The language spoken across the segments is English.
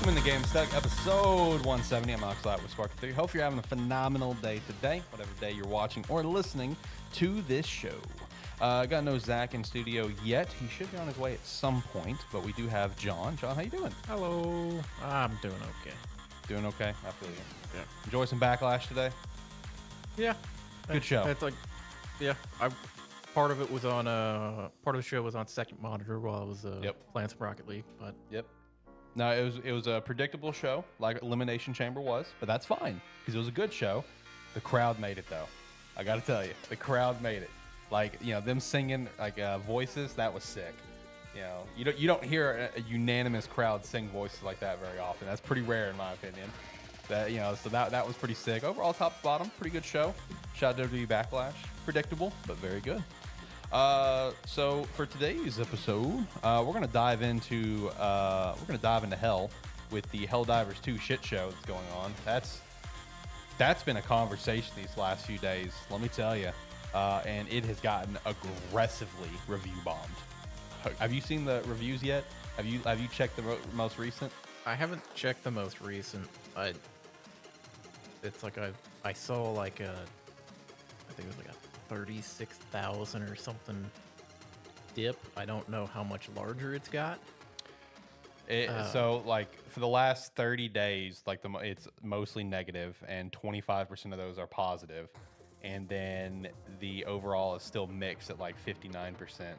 Welcome into Gamesthetic, episode 170. I'm Alex Light with Spark 3. Hope you're having a phenomenal day today, whatever day you're watching or listening to this show. Got no Zach in studio yet. He should be on his way at some point, but we do have John. John, how you doing? Hello. I'm doing okay. Doing okay? I feel you. Yeah. Enjoy some Backlash today? Yeah. Good show. It's like, yeah. Part of it was on part of the show was on second monitor while I was playing some Rocket League. But Yep. No, it was a predictable show, like Elimination Chamber was, but that's fine because it was a good show. The crowd made it though. I got to tell you, the crowd made it. Like, you know, them singing like voices, that was sick. You know, you don't hear a unanimous crowd sing voices like that very often. That's pretty rare in my opinion. That, you know, so that was pretty sick. Overall, top to bottom, pretty good show. Shout out to WWE Backlash. Predictable, but very good. So for today's episode, we're gonna dive into hell with the Helldivers 2 shit show that's going on. That's been a conversation these last few days, let me tell you, and it has gotten aggressively review bombed. Have you seen the reviews yet? Have you checked the most recent? I haven't checked the most recent. It's like I saw like I think it was like a 36,000 or something dip. I don't know how much larger it's got. So like for the last 30 days, like it's mostly negative, and 25% of those are positive, and then the overall is still mixed at like 59%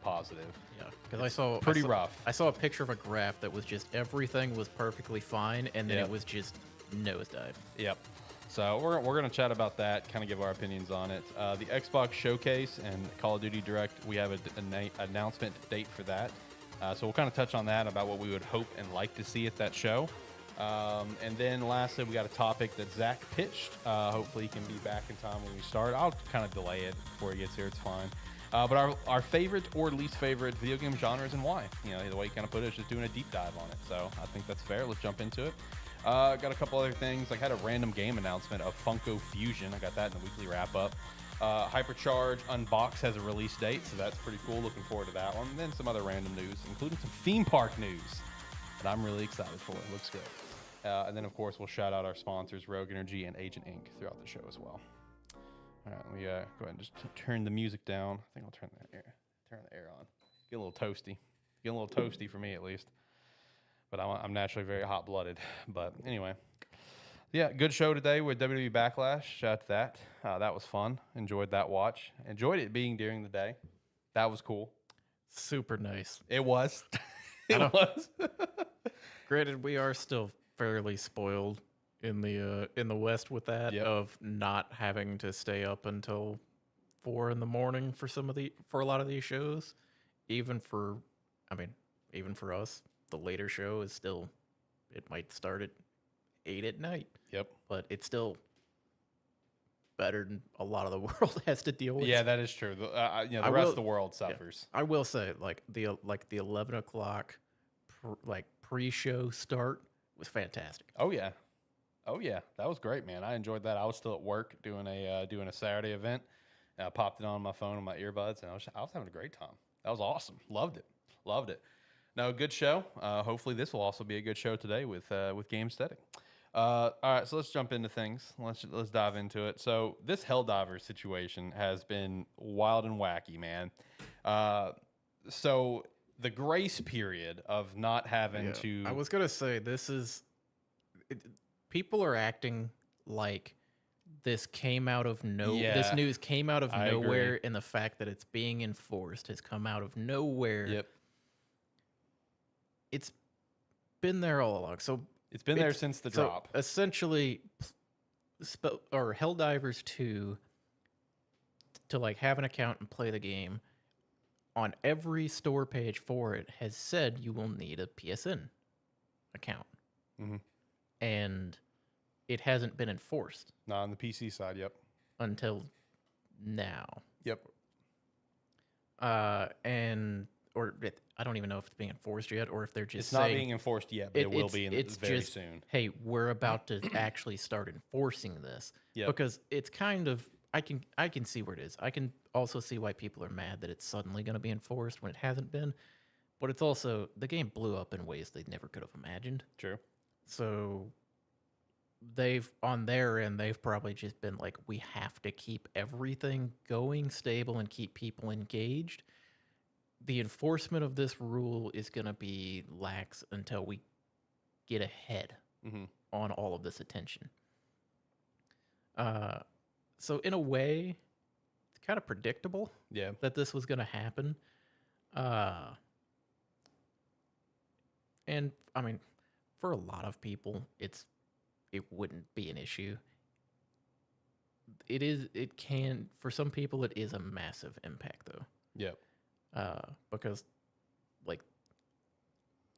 positive. Yeah, because I saw rough. I saw a picture of a graph that was just everything was perfectly fine, and then it was just nosedive. Yep. So we're gonna chat about that, kind of give our opinions on it. The Xbox Showcase and Call of Duty Direct, we have an announcement date for that. So we'll kind of touch on that, about what we would hope and like to see at that show. And then lastly, we got a topic that Zach pitched. Hopefully he can be back in time when we start. I'll kind of delay it before he gets here, it's fine. But our favorite or least favorite video game genres and why. You know, the way you kind of put it is just doing a deep dive on it. So I think that's fair. Let's jump into it. Got a couple other things. I had a random game announcement of Funko Fusion. I got that in the weekly wrap up. Hypercharge Unboxed has a release date, so that's pretty cool. Looking forward to that one. And then some other random news, including some theme park news that I'm really excited for. It looks great. And then, of course, we'll shout out our sponsors, Rogue Energy and Agent Inc. throughout the show as well. All right, we go ahead and just turn the music down. I think I'll turn the air on. Get a little toasty. Get a little toasty for me, at least. But I'm naturally very hot-blooded. But anyway, yeah, good show today with WWE Backlash. Shout out to that. That was fun. Enjoyed that watch. Enjoyed it being during the day. That was cool. Super nice. It was. It was. Granted, we are still fairly spoiled in the West with that, of not having to stay up until 4 a.m. for a lot of these shows. Even for us. The later show is still, it might start at 8 at night. Yep. But it's still better than a lot of the world has to deal with. Yeah, that is true. The rest of the world suffers. Yeah, I will say, like the 11 o'clock pre-show start was fantastic. Oh yeah, that was great, man. I enjoyed that. I was still at work doing a Saturday event. And I popped it on my phone on my earbuds, and I was having a great time. That was awesome. Loved it. No, good show. Hopefully this will also be a good show today with Gamesthetic. All right, so let's jump into things. Let's dive into it. So this Helldivers situation has been wild and wacky, man. So the grace period of not having to... I was going to say, people are acting like this came out of this news came out of nowhere, and the fact that it's being enforced has come out of nowhere. Yep. It's been there all along. So it's been there since the drop. Essentially, Helldivers 2, to like have an account and play the game, on every store page for it has said you will need a PSN account. Mm-hmm. And it hasn't been enforced. Not on the PC side, yep. Until now. Yep. I don't even know if it's being enforced yet, or if they're just It's not being enforced yet, but it will be very soon. Hey, we're about to actually start enforcing this. Yep. Because it's kind of, I can see where it is. I can also see why people are mad that it's suddenly going to be enforced when it hasn't been. But it's also, the game blew up in ways they never could have imagined. True. So they've, on their end, they've probably just been like, we have to keep everything going stable and keep people engaged. The enforcement of this rule is going to be lax until we get ahead on all of this attention. So in a way, it's kind of predictable that this was going to happen. And I mean, for a lot of people, it wouldn't be an issue. It can, for some people, it is a massive impact though. Yep. Because like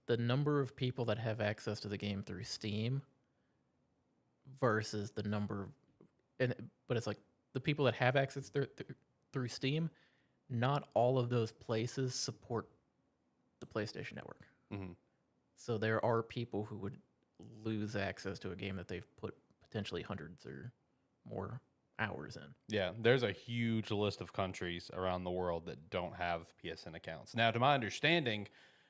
the number of people that have access to the game through Steam versus the number, but it's like the people that have access through Steam, not all of those places support the PlayStation Network. So there are people who would lose access to a game that they've put potentially hundreds or more hours in. Yeah, there's a huge list of countries around the world that don't have PSN accounts. Now, to my understanding,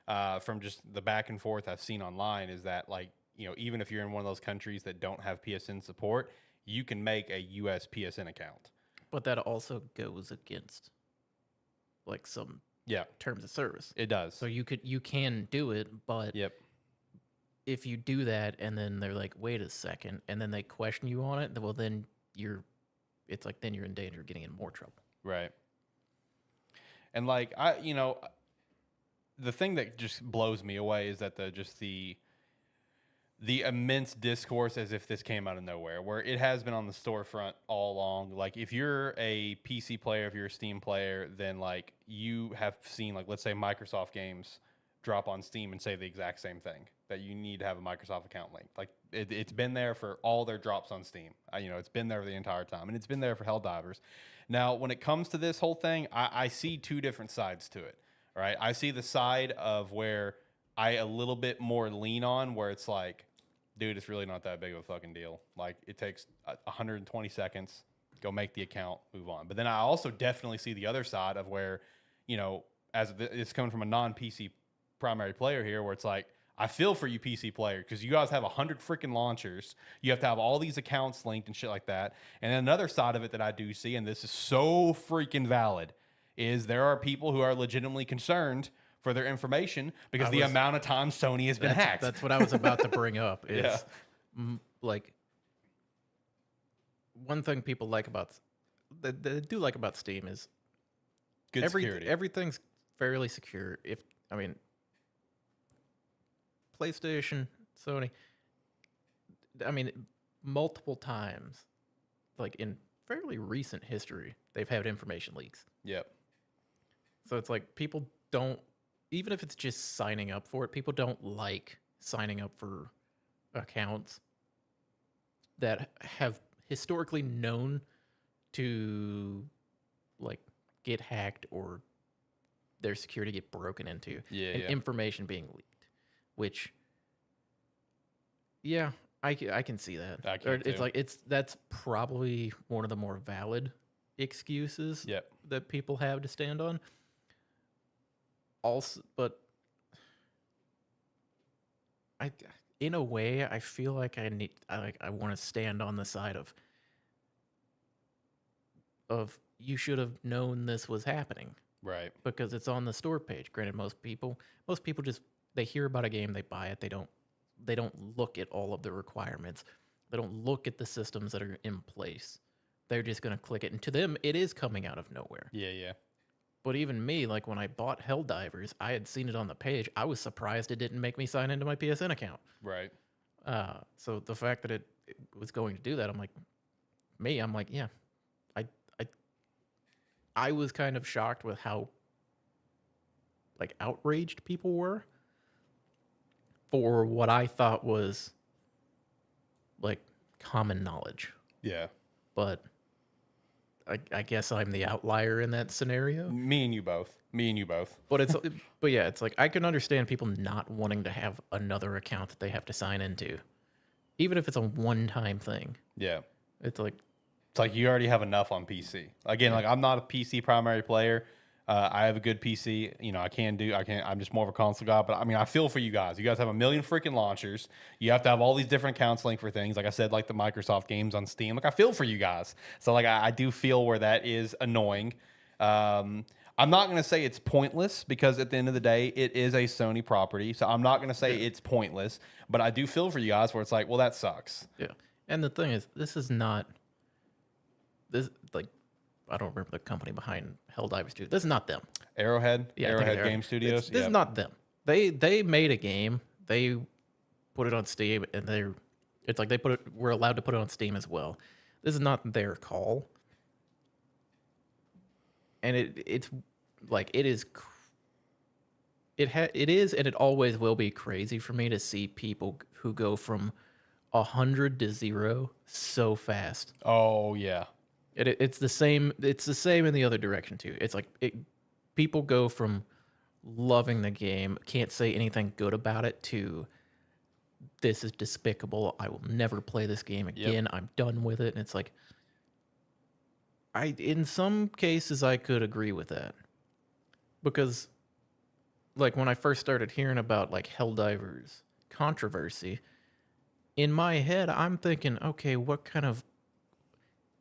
from just the back and forth I've seen online, is that like, you know, even if you're in one of those countries that don't have PSN support, you can make a US PSN account. But that also goes against like some terms of service. It does. So you can do it, but if you do that and then they're like, wait a second, and then they question you on it, well then you're in danger of getting in more trouble. Right. And like the thing that just blows me away is that the immense discourse as if this came out of nowhere, where it has been on the storefront all along. Like if you're a PC player, if you're a Steam player, then like you have seen, like, let's say Microsoft games drop on Steam and say the exact same thing, that you need to have a Microsoft account link. Like it's been there for all their drops on Steam. It's been there the entire time, and it's been there for Helldivers. Now, when it comes to this whole thing, I see two different sides to it. Right? I see the side of where I a little bit more lean on, where it's like, dude, it's really not that big of a fucking deal. Like it takes 120 seconds, go make the account, move on. But then I also definitely see the other side of where, as it's coming from a non-PC primary player here, where it's like, I feel for you PC player, because you guys have 100 freaking launchers. You have to have all these accounts linked and shit like that. And then another side of it that I do see, and this is so freaking valid, is there are people who are legitimately concerned for their information because the amount of time Sony has been hacked. That's what I was about to bring up. Is like one thing people like about they do like about Steam is good security. Everything's fairly secure. PlayStation, Sony, multiple times, like in fairly recent history, they've had information leaks. Yep. So it's like people don't, even if it's just signing up for it, people don't like signing up for accounts that have historically known to like get hacked or their security get broken into and information being leaked, which I can see that. That's probably one of the more valid excuses that people have to stand on. Also, but in a way, I feel like I want to stand on the side of you should have known this was happening, right? Because it's on the store page. Granted, most people just, they hear about a game, they buy it, they don't look at all of the requirements, they don't look at the systems that are in place. They're just gonna click it, and to them, it is coming out of nowhere. Yeah. But even me, like when I bought Helldivers, I had seen it on the page. I was surprised it didn't make me sign into my PSN account. Right. So the fact that it was going to do that, I'm like, yeah. I was kind of shocked with how like outraged people were for what I thought was like common knowledge. Yeah. But I guess I'm the outlier in that scenario. Me and you both. But it's like I can understand people not wanting to have another account that they have to sign into, even if it's a one-time thing. Yeah. It's like you already have enough on PC. Again, like I'm not a PC primary player. I have a good PC. You know, I'm just more of a console guy. But I mean, I feel for you guys. You guys have a million freaking launchers. You have to have all these different accounts linked for things. Like I said, like the Microsoft games on Steam. Like I feel for you guys. So like I do feel where that is annoying. I'm not going to say it's pointless because at the end of the day, it is a Sony property. So I'm not going to say it's pointless, but I do feel for you guys where it's like, well, that sucks. Yeah. And the thing is, this is not this like I don't remember the company behind Helldivers 2. This is not them. Arrowhead? Yeah, Arrowhead Game Studios? This is not them. They made a game. They put it on Steam, and it's like we're allowed to put it on Steam as well. This is not their call. And it's like it is and it always will be crazy for me to see people who go from 100 to 0 so fast. Oh yeah. It's the same in the other direction too. It's like people go from loving the game, can't say anything good about it, to this is despicable. I will never play this game again. Yep. I'm done with it. And it's like, in some cases I could agree with that, because like when I first started hearing about like Helldivers controversy, in my head I'm thinking, okay, what kind of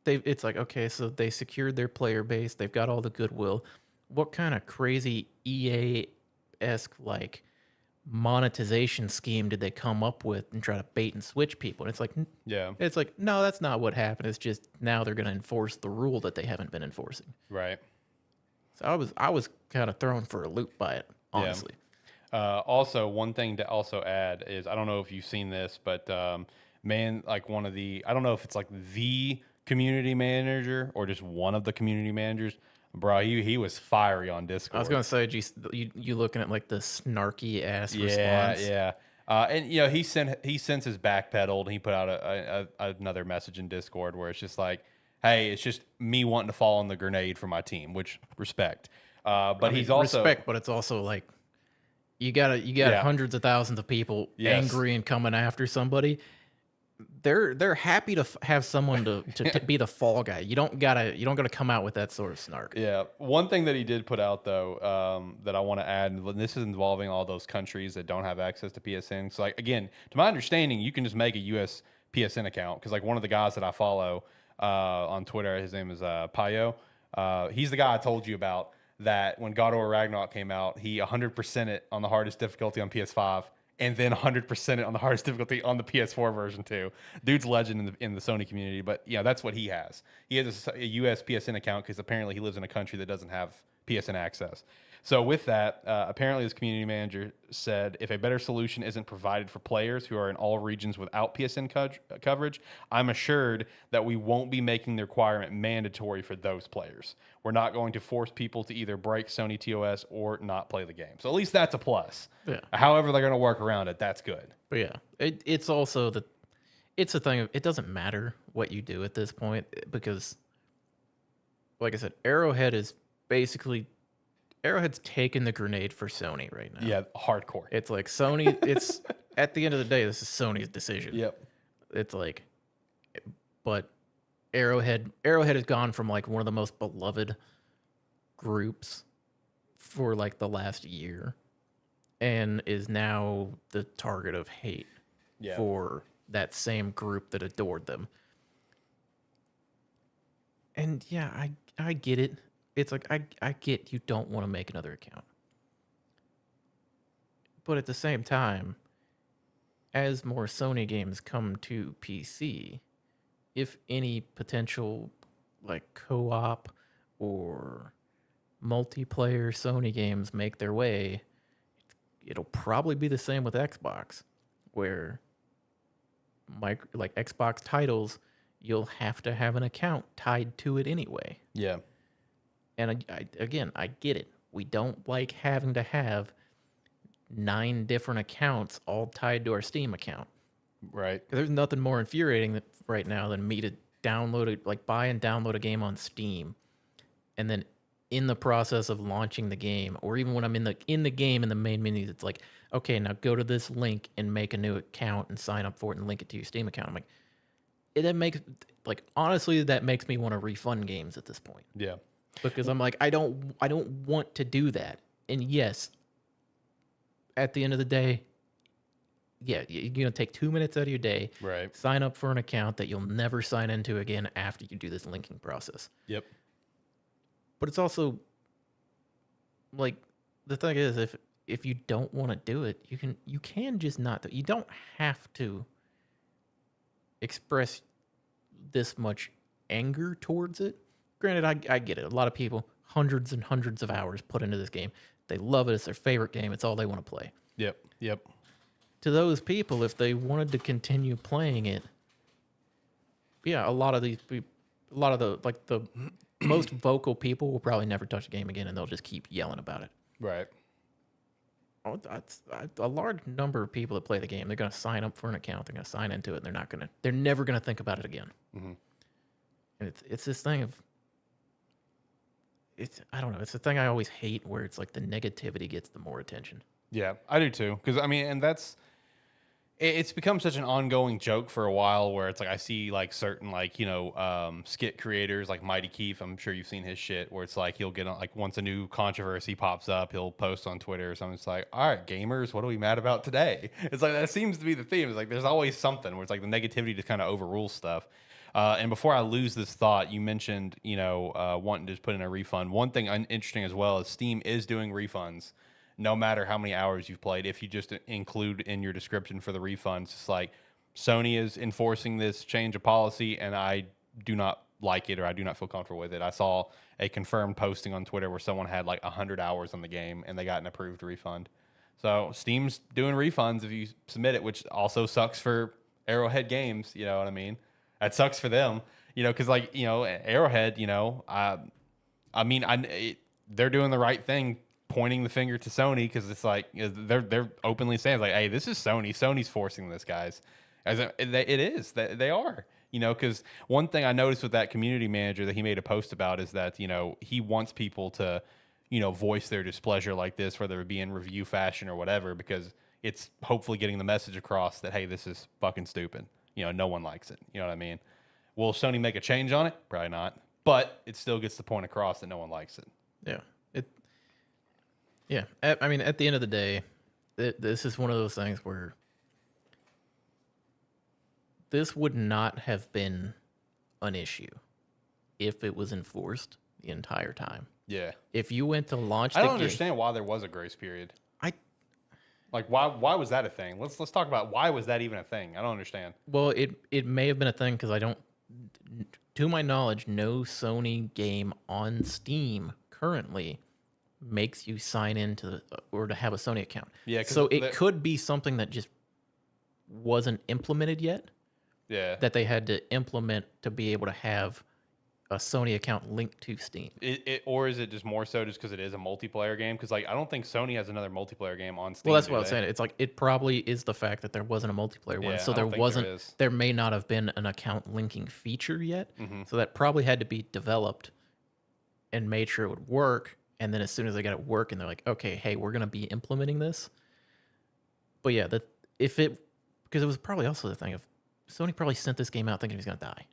it's like, okay, so they secured their player base, they've got all the goodwill. What kind of crazy EA-esque like monetization scheme did they come up with and try to bait and switch people? And it's like, it's like, no, that's not what happened. It's just now they're going to enforce the rule that they haven't been enforcing. Right. So I was kind of thrown for a loop by it, honestly. Also, one thing to also add is, I don't know if you've seen this, but man, like I don't know if it's like the community manager or just one of the community managers, bro, he was fiery on Discord. I was gonna say, you looking at like the snarky ass response? Yeah. And you know, he since his backpedaled, and he put out another message in Discord where it's just like, hey, it's just me wanting to fall on the grenade for my team, which respect. But he's also respect, but it's also like you got hundreds of thousands of people angry and coming after somebody. They're happy to have someone to be the fall guy. You don't gotta come out with that sort of snark. Yeah. One thing that he did put out though, that I want to add, and this is involving all those countries that don't have access to PSN. So like, again, to my understanding, you can just make a US PSN account, because like one of the guys that I follow on Twitter, his name is Payo. He's the guy I told you about that when God of War Ragnarok came out, he 100% it on the hardest difficulty on PS5. And then 100% it on the hardest difficulty on the PS4 version too. Dude's legend in the Sony community, but yeah, that's what he has. He has a US PSN account because apparently he lives in a country that doesn't have PSN access. So with that, apparently his community manager said, if a better solution isn't provided for players who are in all regions without PSN coverage, I'm assured that we won't be making the requirement mandatory for those players. We're not going to force people to either break Sony TOS or not play the game. So at least that's a plus. Yeah. However they're going to work around it, that's good. But yeah, it's also it's a thing of, it doesn't matter what you do at this point, because like I said, Arrowhead's taken the grenade for Sony right now. Yeah, hardcore. It's like Sony, it's at the end of the day, this is Sony's decision. Yep. It's like, but Arrowhead has gone from like one of the most beloved groups for like the last year, and is now the target of hate for that same group that adored them. And yeah, I get it. It's like, I get you don't want to make another account. But at the same time, as more Sony games come to PC, if any potential like co-op or multiplayer Sony games make their way, it'll probably be the same with Xbox, where like Xbox titles, you'll have to have an account tied to it anyway. Yeah. And I get it. We don't like having to have 9 different accounts all tied to our Steam account. Right. There's nothing more infuriating right now than me to buy and download a game on Steam, and then in the process of launching the game, or even when I'm in the game in the main menu, it's like, okay, now go to this link and make a new account and sign up for it and link it to your Steam account. I'm like, honestly, that makes me want to refund games at this point. Yeah. because I'm like, I don't want to do that. And yes, at the end of the day, yeah, you're gonna take 2 minutes out of your day, Right. sign up for an account that you'll never sign into again after you do this linking process. Yep. But it's also like, the thing is, if you don't want to do it, you can just not do it. You don't have to express this much anger towards it. Granted, I get it. A lot of people, hundreds and hundreds of hours put into this game. They love it. It's their favorite game. It's all they want to play. Yep. Yep. To those people, if they wanted to continue playing it, yeah, a lot of the most vocal people will probably never touch the game again, and they'll just keep yelling about it. Right. Oh, a large number of people that play the game, they're going to sign up for an account, they're going to sign into it, and they're never going to think about it again. Mm-hmm. And it's this thing of, I don't know, it's the thing I always hate, where it's like the negativity gets the more attention. Yeah, I do too. Because I mean, and it's become such an ongoing joke for a while, where it's like I see like certain like, skit creators like Mighty Keith. I'm sure you've seen his shit, where it's like he'll get on, like, once a new controversy pops up, he'll post on Twitter or something. It's like, all right, gamers, what are we mad about today? It's like that seems to be the theme. It's like there's always something where it's like the negativity just kind of overrules stuff. And before I lose this thought, you mentioned wanting to just put in a refund. One thing interesting as well is Steam is doing refunds. No matter how many hours you've played, if you just include in your description for the refunds, it's like Sony is enforcing this change of policy, and I do not like it, or I do not feel comfortable with it. I saw a confirmed posting on Twitter where someone had like 100 hours on the game and they got an approved refund. So Steam's doing refunds if you submit it, which also sucks for Arrowhead Games. You know what I mean? That sucks for them. Because Arrowhead. They're doing the right thing, pointing the finger to Sony, because it's like they're openly saying like, hey, this is Sony. Sony's forcing this, guys. They are. Because one thing I noticed with that community manager that he made a post about is that he wants people to voice their displeasure like this, whether it be in review fashion or whatever, because it's hopefully getting the message across that, hey, this is fucking stupid. No one likes it. You know what I mean? Will Sony make a change on it? Probably not. But it still gets the point across that no one likes it. Yeah. I mean, at the end of the day, this is one of those things where this would not have been an issue if it was enforced the entire time. Yeah. If you went to launch I don't understand why there was a grace period. Why was that a thing? Let's talk about why was that even a thing? I don't understand. Well, it may have been a thing because to my knowledge, no Sony game on Steam currently makes you sign into or to have a Sony account. Yeah. So it could be something that just wasn't implemented yet. Yeah. That they had to implement to be able to have a Sony account linked to Steam. Or is it just more so just because it is a multiplayer game? Because I don't think Sony has another multiplayer game on Steam. Well, that's what I was saying. It's like it probably is the fact that there wasn't a multiplayer one, so there may not have been an account linking feature yet. Mm-hmm. So that probably had to be developed and made sure it would work. And then as soon as they got it working, they're like, okay, hey, we're gonna be implementing this. But yeah, because it was probably also the thing of Sony probably sent this game out thinking he was gonna die.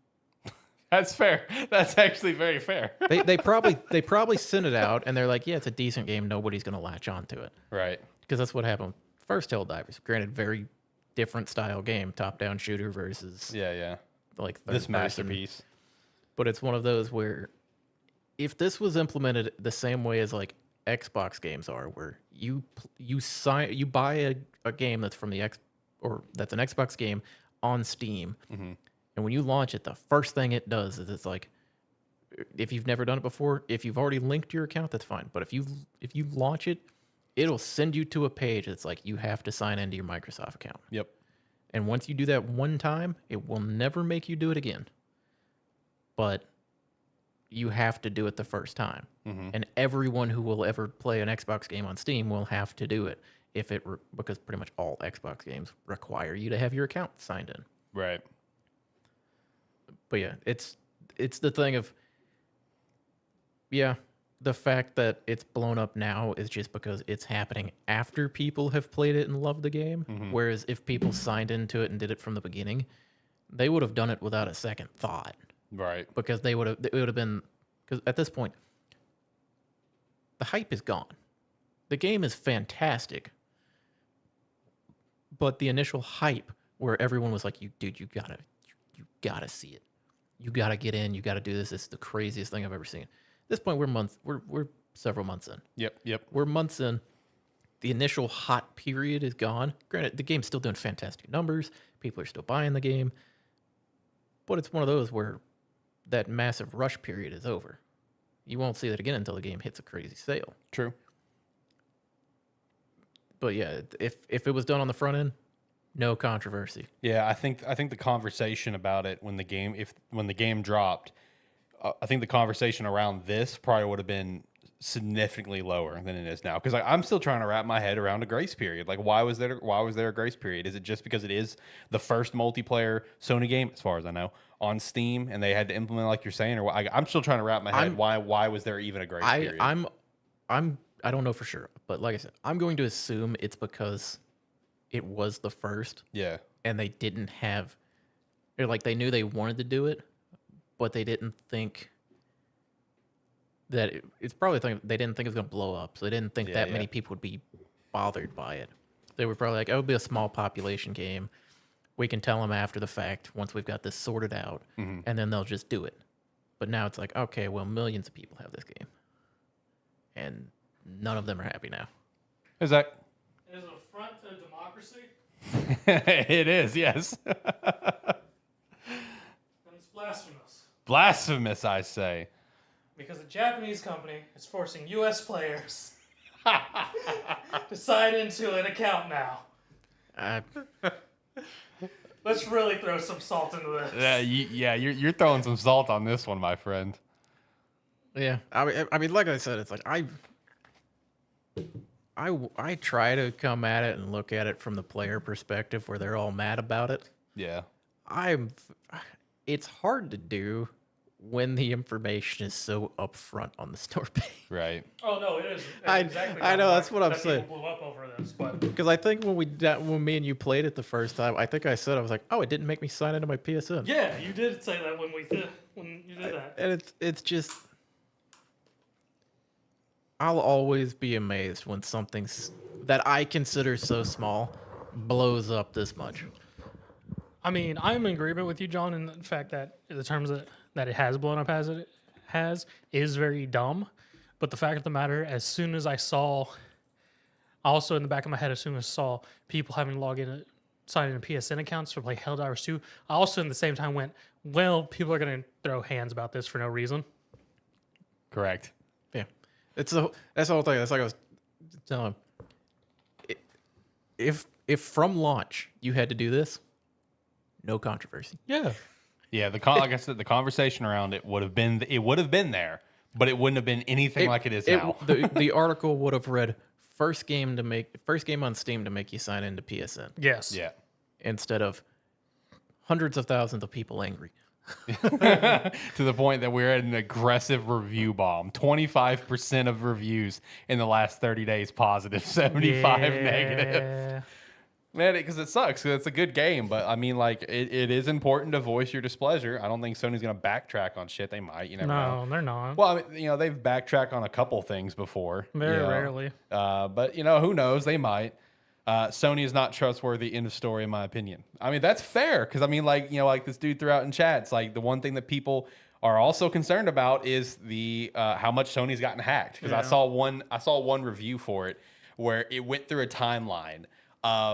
That's fair. That's actually very fair. they probably sent it out and they're like, yeah, it's a decent game. Nobody's gonna latch onto it. Right. Because that's what happened. First Helldivers, granted, very different style game, top-down shooter versus like this masterpiece. But it's one of those where if this was implemented the same way as like Xbox games are, where you buy a game that's from that's an Xbox game on Steam. Mm-hmm. And when you launch it, the first thing it does is it's like, if you've never done it before, if you've already linked your account, that's fine. But if you launch it, it'll send you to a page that's like, you have to sign into your Microsoft account. Yep. And once you do that one time, it will never make you do it again. But you have to do it the first time. Mm-hmm. And everyone who will ever play an Xbox game on Steam will have to do it because pretty much all Xbox games require you to have your account signed in. Right. But yeah, it's the thing of, the fact that it's blown up now is just because it's happening after people have played it and loved the game. Mm-hmm. Whereas if people signed into it and did it from the beginning, they would have done it without a second thought. Right. Because it would have been, because at this point, the hype is gone. The game is fantastic, but the initial hype where everyone was like, "You dude, you gotta see it. You gotta get in. You gotta do this. This is the craziest thing I've ever seen." At this point, we're several months in. Yep. We're months in. The initial hot period is gone. Granted, the game's still doing fantastic numbers. People are still buying the game, but it's one of those where that massive rush period is over. You won't see that again until the game hits a crazy sale. True. But yeah, if it was done on the front end, no controversy. Yeah, I think the conversation about it when the game dropped, I think the conversation around this probably would have been significantly lower than it is now, because like, I'm still trying to wrap my head around a grace period. Like, why was there a grace period? Is it just because it is the first multiplayer Sony game, as far as I know, on Steam, and they had to implement, like you're saying, or I'm still trying to wrap my head. Why was there even a grace period? I don't know for sure, but like I said, I'm going to assume it's because it was the first. Yeah. And they didn't have, or like they knew they wanted to do it, but they didn't think that it's probably they didn't think it was going to blow up. So they didn't think that many people would be bothered by it. They were probably like, oh, it'll be a small population game. We can tell them after the fact once we've got this sorted out, and then they'll just do it. But now it's like, okay, well, millions of people have this game, and none of them are happy now. Is that? It is an affront to democracy. It is, yes. And it's blasphemous. Blasphemous, I say. Because a Japanese company is forcing U.S. players to sign into an account now. Let's really throw some salt into this. You're throwing some salt on this one, my friend. Yeah, I mean, like I said, it's like I try to come at it and look at it from the player perspective, where they're all mad about it. Yeah, it's hard to do when the information is so upfront on the store page. right. Oh no, it is. I know, that's what I'm saying. People blew up over this, but Because I think when me and you played it the first time, I think I said, I was like, oh, it didn't make me sign into my PSN. yeah, you did say that when you did that. And it's just, I'll always be amazed when something that I consider so small blows up this much. I mean, I'm in agreement with you, John, in the fact that the terms that it has blown up as it has is very dumb. But the fact of the matter, as soon as I saw, also in the back of my head, as soon as I saw people having sign in PSN accounts to play Helldivers 2, I also in the same time went, well, people are going to throw hands about this for no reason. Correct. Yeah. That's the whole thing. That's like I was telling him. If from launch you had to do this, no controversy. Yeah. Yeah, like I said, the conversation around it would have been there, but it wouldn't have been anything like it is now. The article would have read first game on Steam to make you sign into PSN. Yes. Yeah. Instead of hundreds of thousands of people angry. To the point that we're at an aggressive review bomb. 25% of reviews in the last 30 days positive, 75 negative. Man, because it sucks. 'Cause it's a good game, but I mean, like, it is important to voice your displeasure. I don't think Sony's going to backtrack on shit. They might, you never know. No, they're not. Well, I mean, they've backtracked on a couple things before. Very rarely. But, who knows? They might. Sony is not trustworthy, end of story, in my opinion. I mean, that's fair, because, I mean, like, like this dude threw out in chat, it's like the one thing that people are also concerned about is the how much Sony's gotten hacked. Because I saw one review for it where it went through a timeline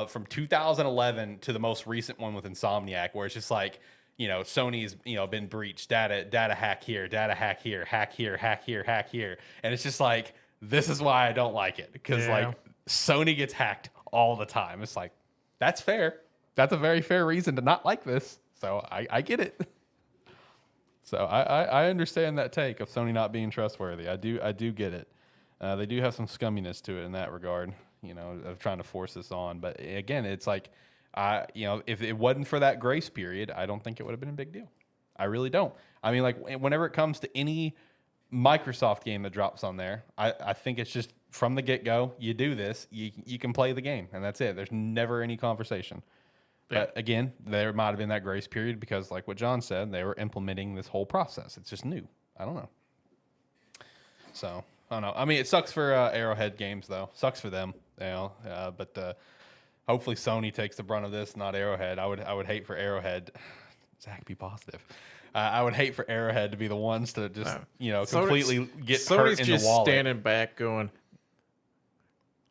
from 2011 to the most recent one with Insomniac, where it's just like, Sony's, been breached, data hack here, data hack here, hack here, hack here, hack here. And it's just like, this is why I don't like it. Because like Sony gets hacked all the time. It's like, that's fair. That's a very fair reason to not like this. So I get it. So I understand that take of Sony not being trustworthy. I do get it. They do have some scumminess to it in that regard, of trying to force this on. But again, it's like, if it wasn't for that grace period, I don't think it would have been a big deal. I really don't. I mean, like, whenever it comes to any Microsoft game that drops on there, I think it's just from the get-go, you do this, you can play the game, and that's it. There's never any conversation. Yeah. But again, there might have been that grace period because, like what John said, they were implementing this whole process. It's just new. I don't know. So, I don't know. I mean, it sucks for Arrowhead Games though. Sucks for them, you know. But hopefully Sony takes the brunt of this, not Arrowhead. I would hate for Arrowhead. Zach, be positive. I would hate for Arrowhead to be the ones to just completely get Sony's hurt in just the wallet. standing back going.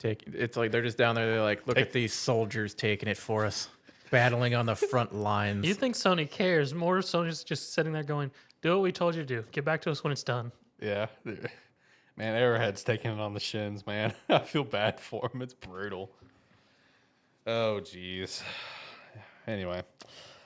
It's like they're just down there. They're like, look at these soldiers taking it for us, battling on the front lines. You think Sony cares? More Sony's just sitting there going, "Do what we told you to do. Get back to us when it's done." Yeah, man, Arrowhead's taking it on the shins, man. I feel bad for him. It's brutal. Oh, jeez. Anyway,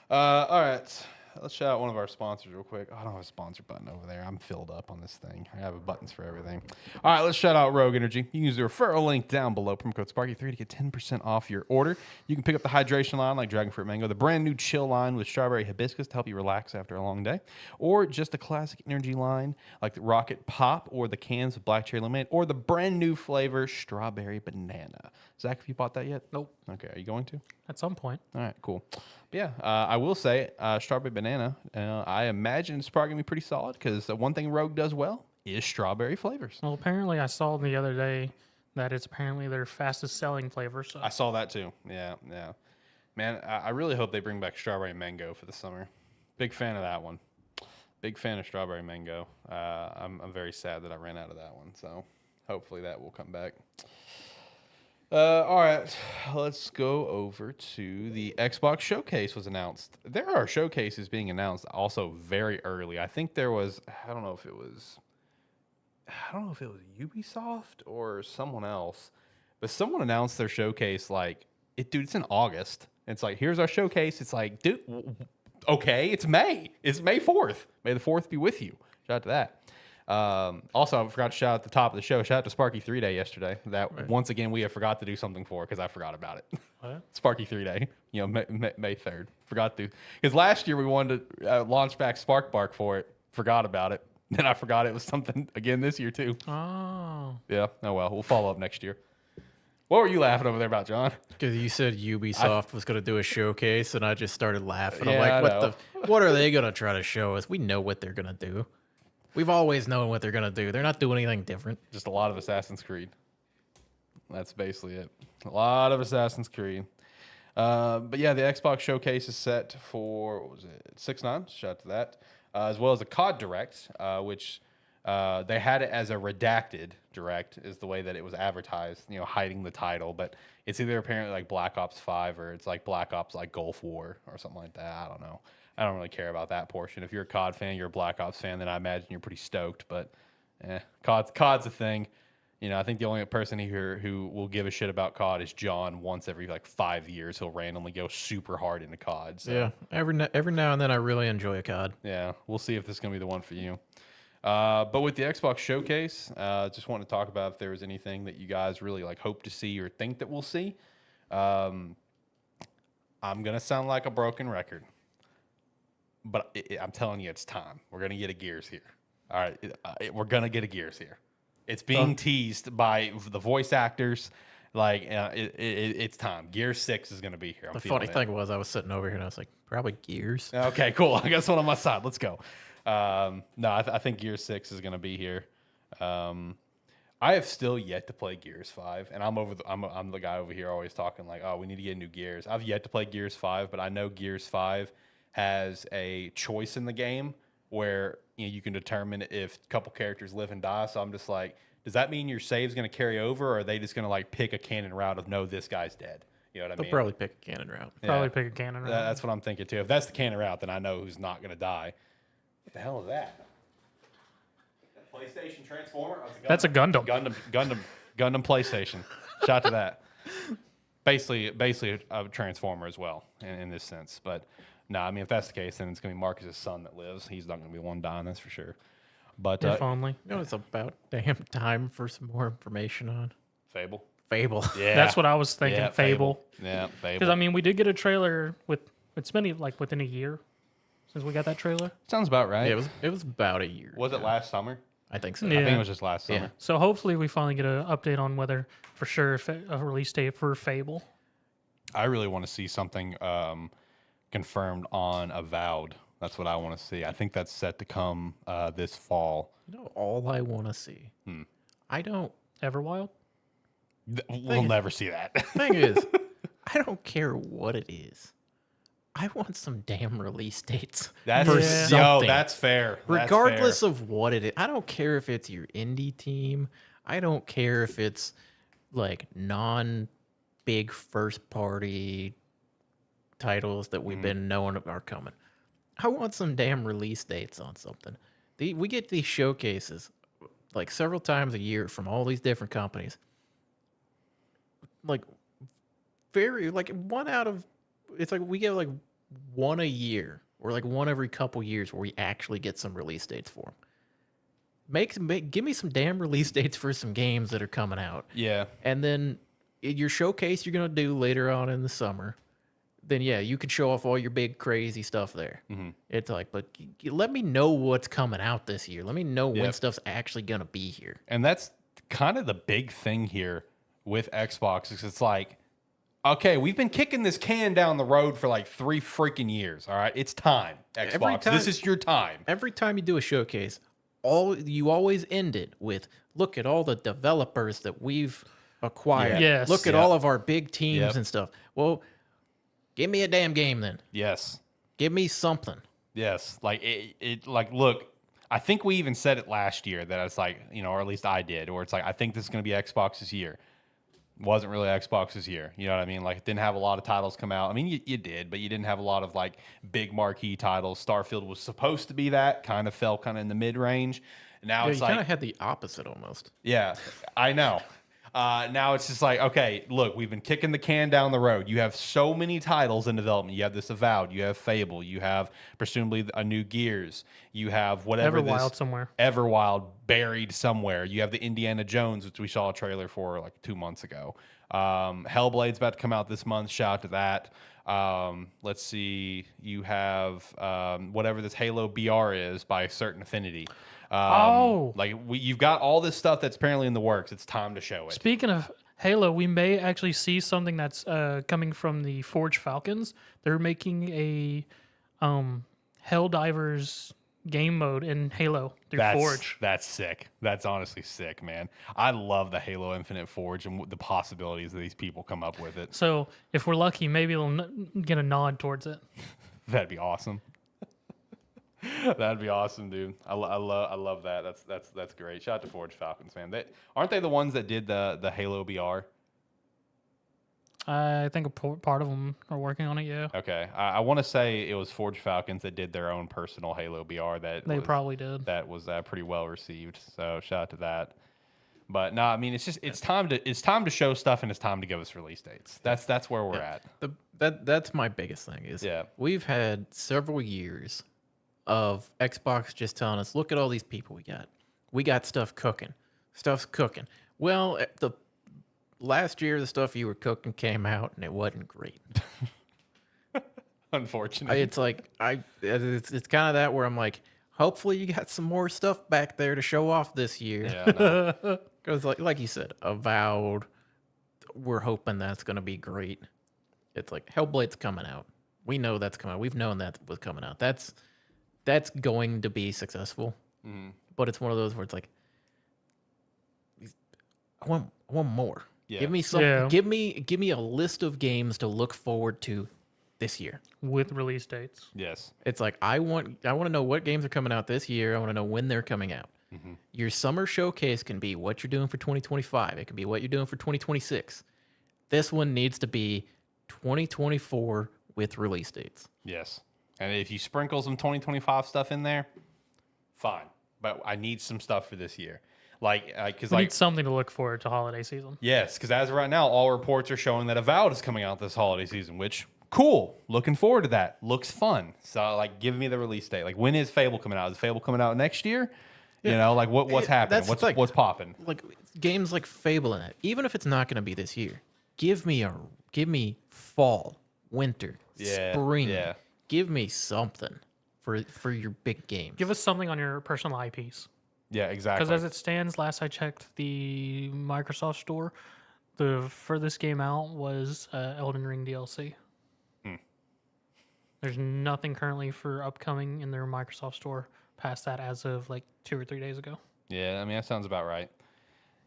all right. Let's shout out one of our sponsors real quick. Oh, I don't have a sponsor button over there. I'm filled up on this thing. I have buttons for everything. All right, let's shout out Rogue Energy. You can use the referral link down below, promo code Sparky3 to get 10% off your order. You can pick up the hydration line like Dragon Fruit Mango, the brand new chill line with strawberry hibiscus to help you relax after a long day, or just a classic energy line like the Rocket Pop or the cans of black cherry lemonade, or the brand new flavor strawberry banana. Zach, have you bought that yet? Nope. Okay, are you going to? At some point. All right, cool. But yeah, I will say strawberry banana, I imagine it's probably going to be pretty solid because the one thing Rogue does well is strawberry flavors. Well, apparently I saw the other day that it's apparently their fastest selling flavor. So I saw that too. Yeah. Man, I really hope they bring back strawberry mango for the summer. Big fan of that one. Big fan of strawberry mango. I'm very sad that I ran out of that one. So hopefully that will come back. All right, let's go over to the Xbox Showcase was announced. There are showcases being announced also very early. I think there was, I don't know if it was Ubisoft or someone else, but someone announced their showcase like, it's in August. It's like, here's our showcase. It's like, dude, okay, it's May. It's May 4th. May the 4th be with you. Shout out to that. Also, I forgot to shout out at the top of the show. Shout out to Sparky 3 Day yesterday. That once again we have forgot to do something for because I forgot about it. What? Sparky 3 Day, May 3rd. Forgot to because last year we wanted to launch back Spark Bark for it. Forgot about it. Then I forgot it was something again this year too. Oh. Yeah. Oh well, we'll follow up next year. What were you laughing over there about, John? Because you said Ubisoft was going to do a showcase, and I just started laughing. I'm Yeah, like, what are they going to try to show us? We know what they're going to do. We've always known what they're going to do. They're not doing anything different. Just a lot of Assassin's Creed. That's basically it. A lot of Assassin's Creed. But yeah, the Xbox Showcase is set for, what was it, 6/9? Shout out to that. As well as a COD Direct, which they had it as a redacted Direct, is the way that it was advertised, hiding the title. But it's either apparently like Black Ops 5 or it's like Black Ops like Gulf War or something like that. I don't know. I don't really care about that portion. If you're a COD fan, you're a Black Ops fan, then I imagine you're pretty stoked. But COD's a thing. I think the only person here who will give a shit about COD is John. Once every like 5 years, he'll randomly go super hard into COD. So. Yeah, every now and then I really enjoy a COD. Yeah, we'll see if this is going to be the one for you. But with the Xbox Showcase, just want to talk about if there was anything that you guys really like hope to see or think that we'll see. I'm going to sound like a broken record. But I'm telling you, it's time. We're going to get a Gears here. All right. We're going to get a Gears here. It's being teased by the voice actors. Like, it's time. Gears 6 is going to be here. The funny thing was I was sitting over here and I was like, probably Gears. Okay, cool. I got one on my side. Let's go. No, I think Gears 6 is going to be here. I have still yet to play Gears 5. And I'm the guy over here always talking like, oh, we need to get new Gears. I've yet to play Gears 5, but I know Gears 5 has a choice in the game where you can determine if a couple characters live and die. So I'm just like, does that mean your save's going to carry over, or are they just going to like pick a canon route of no, this guy's dead? You know what I mean? They'll probably pick a canon route. Probably pick a canon route. That's what I'm thinking too. If that's the canon route, then I know who's not going to die. What the hell is that? That PlayStation Transformer? That's a Gundam. Gundam PlayStation. Shout out to that. Basically a Transformer as well in this sense, but. No, I mean, if that's the case, then it's going to be Marcus's son that lives. He's not going to be one dying, that's for sure. But if only. It's about damn time for some more information on Fable. Yeah. That's what I was thinking. Yeah, Fable. Yeah, Fable. Because, I mean, we did get a trailer it's been like within a year since we got that trailer. Sounds about right. Yeah, it was about a year. Was it last summer? I think so. Yeah. I think it was just last summer. Yeah. So hopefully we finally get an update on whether for sure a release date for Fable. I really want to see something confirmed on Avowed. That's what I want to see. I think that's set to come this fall. All I want to see. I don't. Everwild? We'll never see that. Thing is, I don't care what it is. I want some damn release dates. That's for Yeah. something. that's fair. Regardless of what it is. I don't care if it's your indie team. I don't care if it's like non-big first party titles that we've been knowing are coming. I want some damn release dates on something. We get these showcases like several times a year from all these different companies. Like very like one out of it's like we get like one a year or like one every couple years where we actually get some release dates for them. Give me some damn release dates for some games that are coming out. Yeah. And then your showcase you're going to do later on in the summer, then yeah, you can show off all your big crazy stuff there. Mm-hmm. It's like, but let me know what's coming out this year. Let me know when stuff's actually going to be here. And that's kind of the big thing here with Xbox is it's like, okay, we've been kicking this can down the road for like 3 freaking years. All right, it's time, Xbox. This is your time. Every time you do a showcase, you always end it with, look at all the developers that we've acquired. Yes. Look at all of our big teams and stuff. Well, give me a damn game then. Yes. Give me something. Yes. Like like, look, I think we even said it last year that it's like, or at least I did, or it's like, I think this is going to be Xbox's year. Wasn't really Xbox's year. You know what I mean? Like, it didn't have a lot of titles come out. I mean, you did, but you didn't have a lot of like big marquee titles. Starfield was supposed to be that, kind of fell kind of in the mid range. Now it's you like kind of had the opposite almost. Yeah, I know. Now it's just like, okay, look, we've been kicking the can down the road. You have so many titles in development. You have this Avowed, you have Fable, you have presumably a new Gears, you have whatever Everwild somewhere. Everwild buried somewhere. You have the Indiana Jones, which we saw a trailer for like 2 months ago. Hellblade's about to come out this month. Shout out to that. Let's see. You have whatever this Halo BR is by Certain Affinity. You've got all this stuff that's apparently in the works. It's time to show it. Speaking of Halo, we may actually see something that's coming from the Forge Falcons. They're making a Helldivers game mode in Halo through Forge. That's sick. That's honestly sick, man. I love the Halo Infinite Forge and the possibilities that these people come up with it. So if we're lucky, maybe they'll get a nod towards it. That'd be awesome. That'd be awesome, dude. I love that. That's great. Shout out to Forge Falcons, man. Aren't they the ones that did the Halo BR? I think a part of them are working on it. Yeah. Okay. I want to say it was Forge Falcons that did their own personal Halo BR. Probably did. That was pretty well received. So shout out to that. But no, I mean it's time to show stuff and it's time to give us release dates. That's where we're at. That's my biggest thing is we've had several years of Xbox just telling us, look at all these people we got. We got stuff cooking. Stuff's cooking. Well, the last year the stuff you were cooking came out and it wasn't great. Unfortunately. It's like it's kind of that where I'm like, hopefully you got some more stuff back there to show off this year. Yeah. Because like you said, Avowed, we're hoping that's going to be great. It's like Hellblade's coming out. We know that's coming out. We've known that was coming out. That's going to be successful. Mm-hmm. But it's one of those where it's like, I want more. Yeah. Give me some. Yeah. Give me a list of games to look forward to this year with release dates. Yes, it's like I want to know what games are coming out this year. I want to know when they're coming out. Mm-hmm. Your summer showcase can be what you're doing for 2025. It can be what you're doing for 2026. This one needs to be 2024 with release dates. Yes. And if you sprinkle some 2025 stuff in there, fine. But I need some stuff for this year. Because we need something to look forward to holiday season. Yes, because as of right now, all reports are showing that Avowed is coming out this holiday season, which, cool. Looking forward to that. Looks fun. So, give me the release date. When is Fable coming out? Is Fable coming out next year? Yeah. What's happening? What's popping? Games like Fable in it. Even if it's not going to be this year, give me fall, winter, spring. Yeah. Give me something for your big games. Give us something on your personal IPs. Yeah, exactly. Because as it stands, last I checked the Microsoft Store, the furthest game out was Elden Ring DLC. There's nothing currently for upcoming in their Microsoft Store past that as of 2 or 3 days ago. Yeah, I mean, that sounds about right.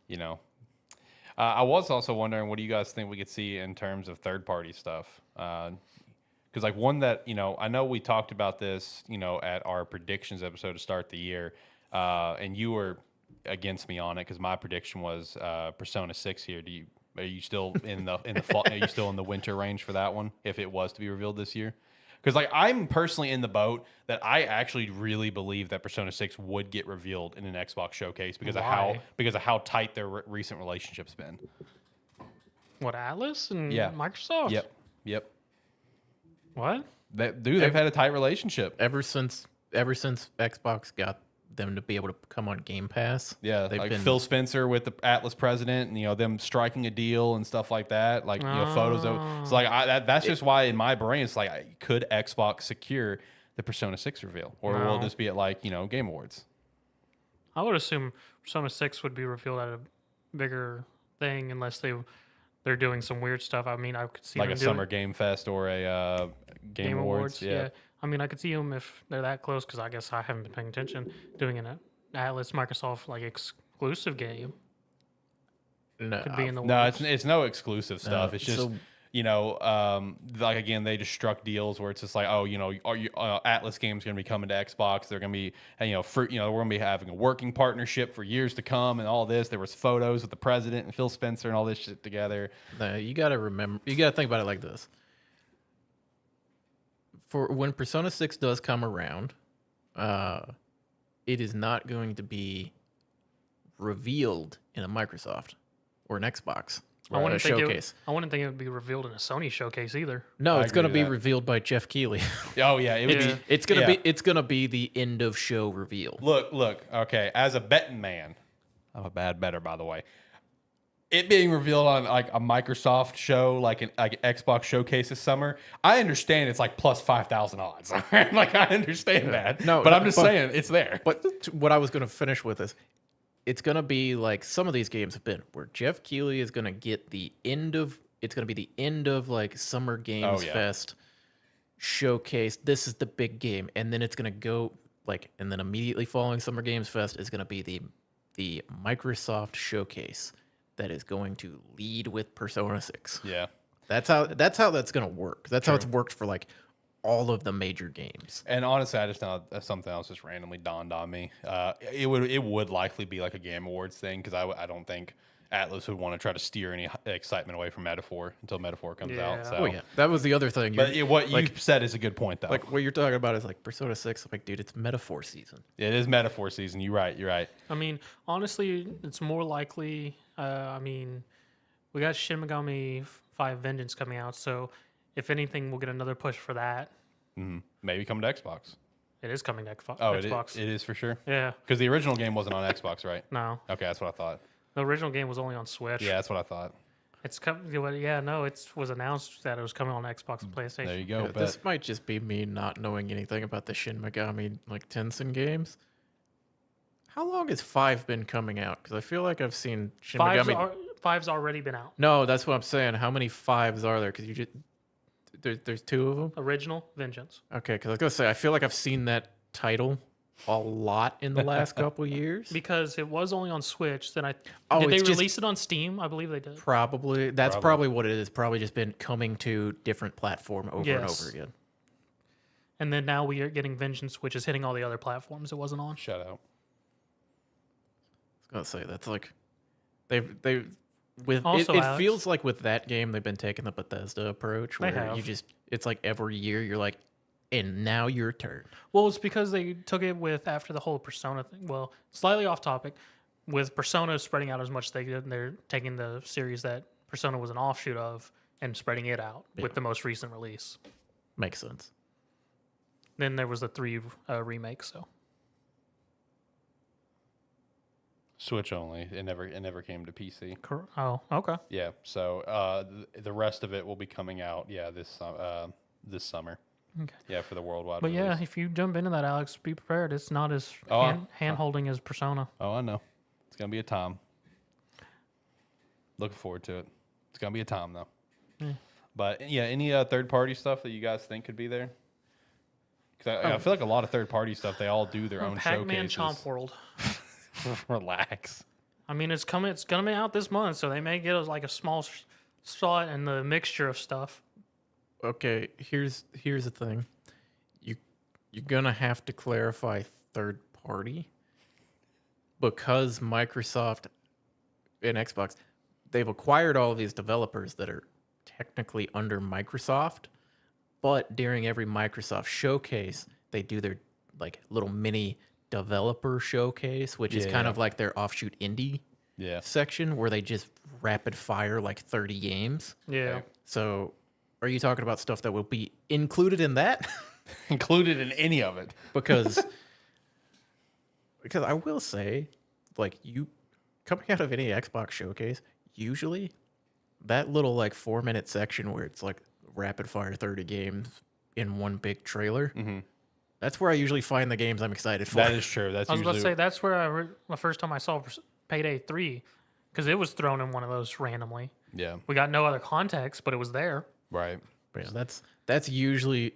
you know. I was also wondering, what do you guys think we could see in terms of third-party stuff? Because like one that, you know, I know we talked about this, you know, at our predictions episode to start the year, and you were against me on it because my prediction was Persona 6 here. Are you still in the fall? Are you still in the winter range for that one if it was to be revealed this year? Because like I'm personally in the boat that I actually really believe that Persona 6 would get revealed in an Xbox showcase because Why? of how tight their recent relationship's been. What, Atlas and Yeah. Microsoft? Yep. What? They've had a tight relationship. Ever since Xbox got them to be able to come on Game Pass. Yeah, they've like been Phil Spencer with the Atlas president, and you know them striking a deal and stuff like that. Like you know photos of. So like that's just why in my brain it's like, could Xbox secure the Persona 6 reveal, or will it just be at like Game Awards? I would assume Persona 6 would be revealed at a bigger thing unless they're doing some weird stuff. I mean, I could see Like them a doing Summer Game Fest or a Game Awards. Yeah. I mean, I could see them if they're that close because I guess I haven't been paying attention doing an Atlas Microsoft like exclusive game. no, Could be in the No, works. it's no exclusive stuff. It's just so- like again, they just struck deals where it's just like, Atlas games going to be coming to Xbox. They're going to be, we're going to be having a working partnership for years to come, and all this. There was photos with the president and Phil Spencer and all this shit together. You got to think about it like this. For when Persona 6 does come around, it is not going to be revealed in a Microsoft or an Xbox showcase. I wouldn't think it would be revealed in a Sony showcase either. No, I it's going to agree be with that. revealed by Jeff Keighley. Oh yeah, it would Yeah. be. It's gonna be the end of show reveal. Look. Okay, as a betting man, I'm a bad bettor, by the way. It being revealed on like a Microsoft show, like an Xbox showcase this summer, I understand it's like plus 5,000 odds. Like I understand that. But I'm just saying it's there. But what I was going to finish with is, it's going to be like some of these games have been, where Jeff Keighley is going to get the end of. It's going to be the end of like Summer Games Fest showcase. This is the big game, and then it's going to go like, and then immediately following Summer Games Fest is going to be the Microsoft showcase that is going to lead with Persona 6. Yeah. That's how that's going to work. That's how it's worked for like all of the major games. And honestly, I just know something else just randomly dawned on me. It would likely be like a Game Awards thing because I don't think Atlas would want to try to steer any excitement away from Metaphor until Metaphor comes out. So. Oh yeah, that was the other thing. But what you said is a good point, though. Like what you're talking about is like Persona 6. I'm like, dude, it's Metaphor season. It is Metaphor season. You're right. I mean, honestly, it's more likely. I mean, we got Shin Megami 5 Vengeance coming out, so if anything, we'll get another push for that. Maybe coming to Xbox. It is coming to Xbox. Oh, it is for sure? Yeah. Because the original game wasn't on Xbox, right? No. Okay, that's what I thought. The original game was only on Switch. Yeah, that's what I thought. It's coming. Yeah, no, it was announced that it was coming on Xbox and PlayStation. There you go. Yeah, this might just be me not knowing anything about the Shin Megami like Tenshin games. How long has 5 been coming out? Because I feel like I've seen Shin Megami. Five's already been out. No, that's what I'm saying. How many 5s are there? Because you just there's 2 of them. Original Vengeance. Okay, because I was gonna say I feel like I've seen that title a lot in the last couple years. Because it was only on Switch. Then did they it's release it on Steam? I believe they did. Probably that's probably what it is. Probably just been coming to different platform over and over again. And then now we are getting Vengeance, which is hitting all the other platforms it wasn't on. Shut out. I was gonna say that's like they've with Also, it Alex, feels like with that game they've been taking the Bethesda approach They where have. you just it's like every year you're like, and now your turn. Well, it's because they took it with after the whole Persona thing. Well, slightly off topic. With Persona spreading out as much as they did, they're taking the series that Persona was an offshoot of and spreading it out with the most recent release. Makes sense. Then there was the 3 remakes. So Switch only. It never came to PC. oh, okay. Yeah. So the rest of it will be coming out. Yeah, this summer. Okay. Yeah, for the worldwide. But yeah, release. if you jump into that, Alex, be prepared. It's not as hand holding as Persona. Oh, I know. It's gonna be a time. Looking forward to it. It's gonna be a time though. But yeah, any third party stuff that you guys think could be there? Because I feel like a lot of third party stuff, they all do their own Pac-Man showcases. Chomp World. Relax. I mean, it's coming. It's gonna be out this month, so they may get us like a small spot in the mixture of stuff. Okay, here's the thing. You're gonna have to clarify third party because Microsoft and Xbox, they've acquired all of these developers that are technically under Microsoft, but during every Microsoft showcase, they do their like little mini developer showcase, which is kind of like their offshoot indie section where they just rapid fire like 30 games. Yeah. Right. So are you talking about stuff that will be included in that? Included in any of it? because I will say, like, you coming out of any Xbox showcase, usually that little like 4-minute section where it's like rapid fire 30 games in one big trailer. That's where I usually find the games I'm excited for. That is true. That's I was about usually to say that's where the first time I saw Payday 3, because it was thrown in one of those randomly. yeah, We got no other context, but it was there. right. But yeah, that's usually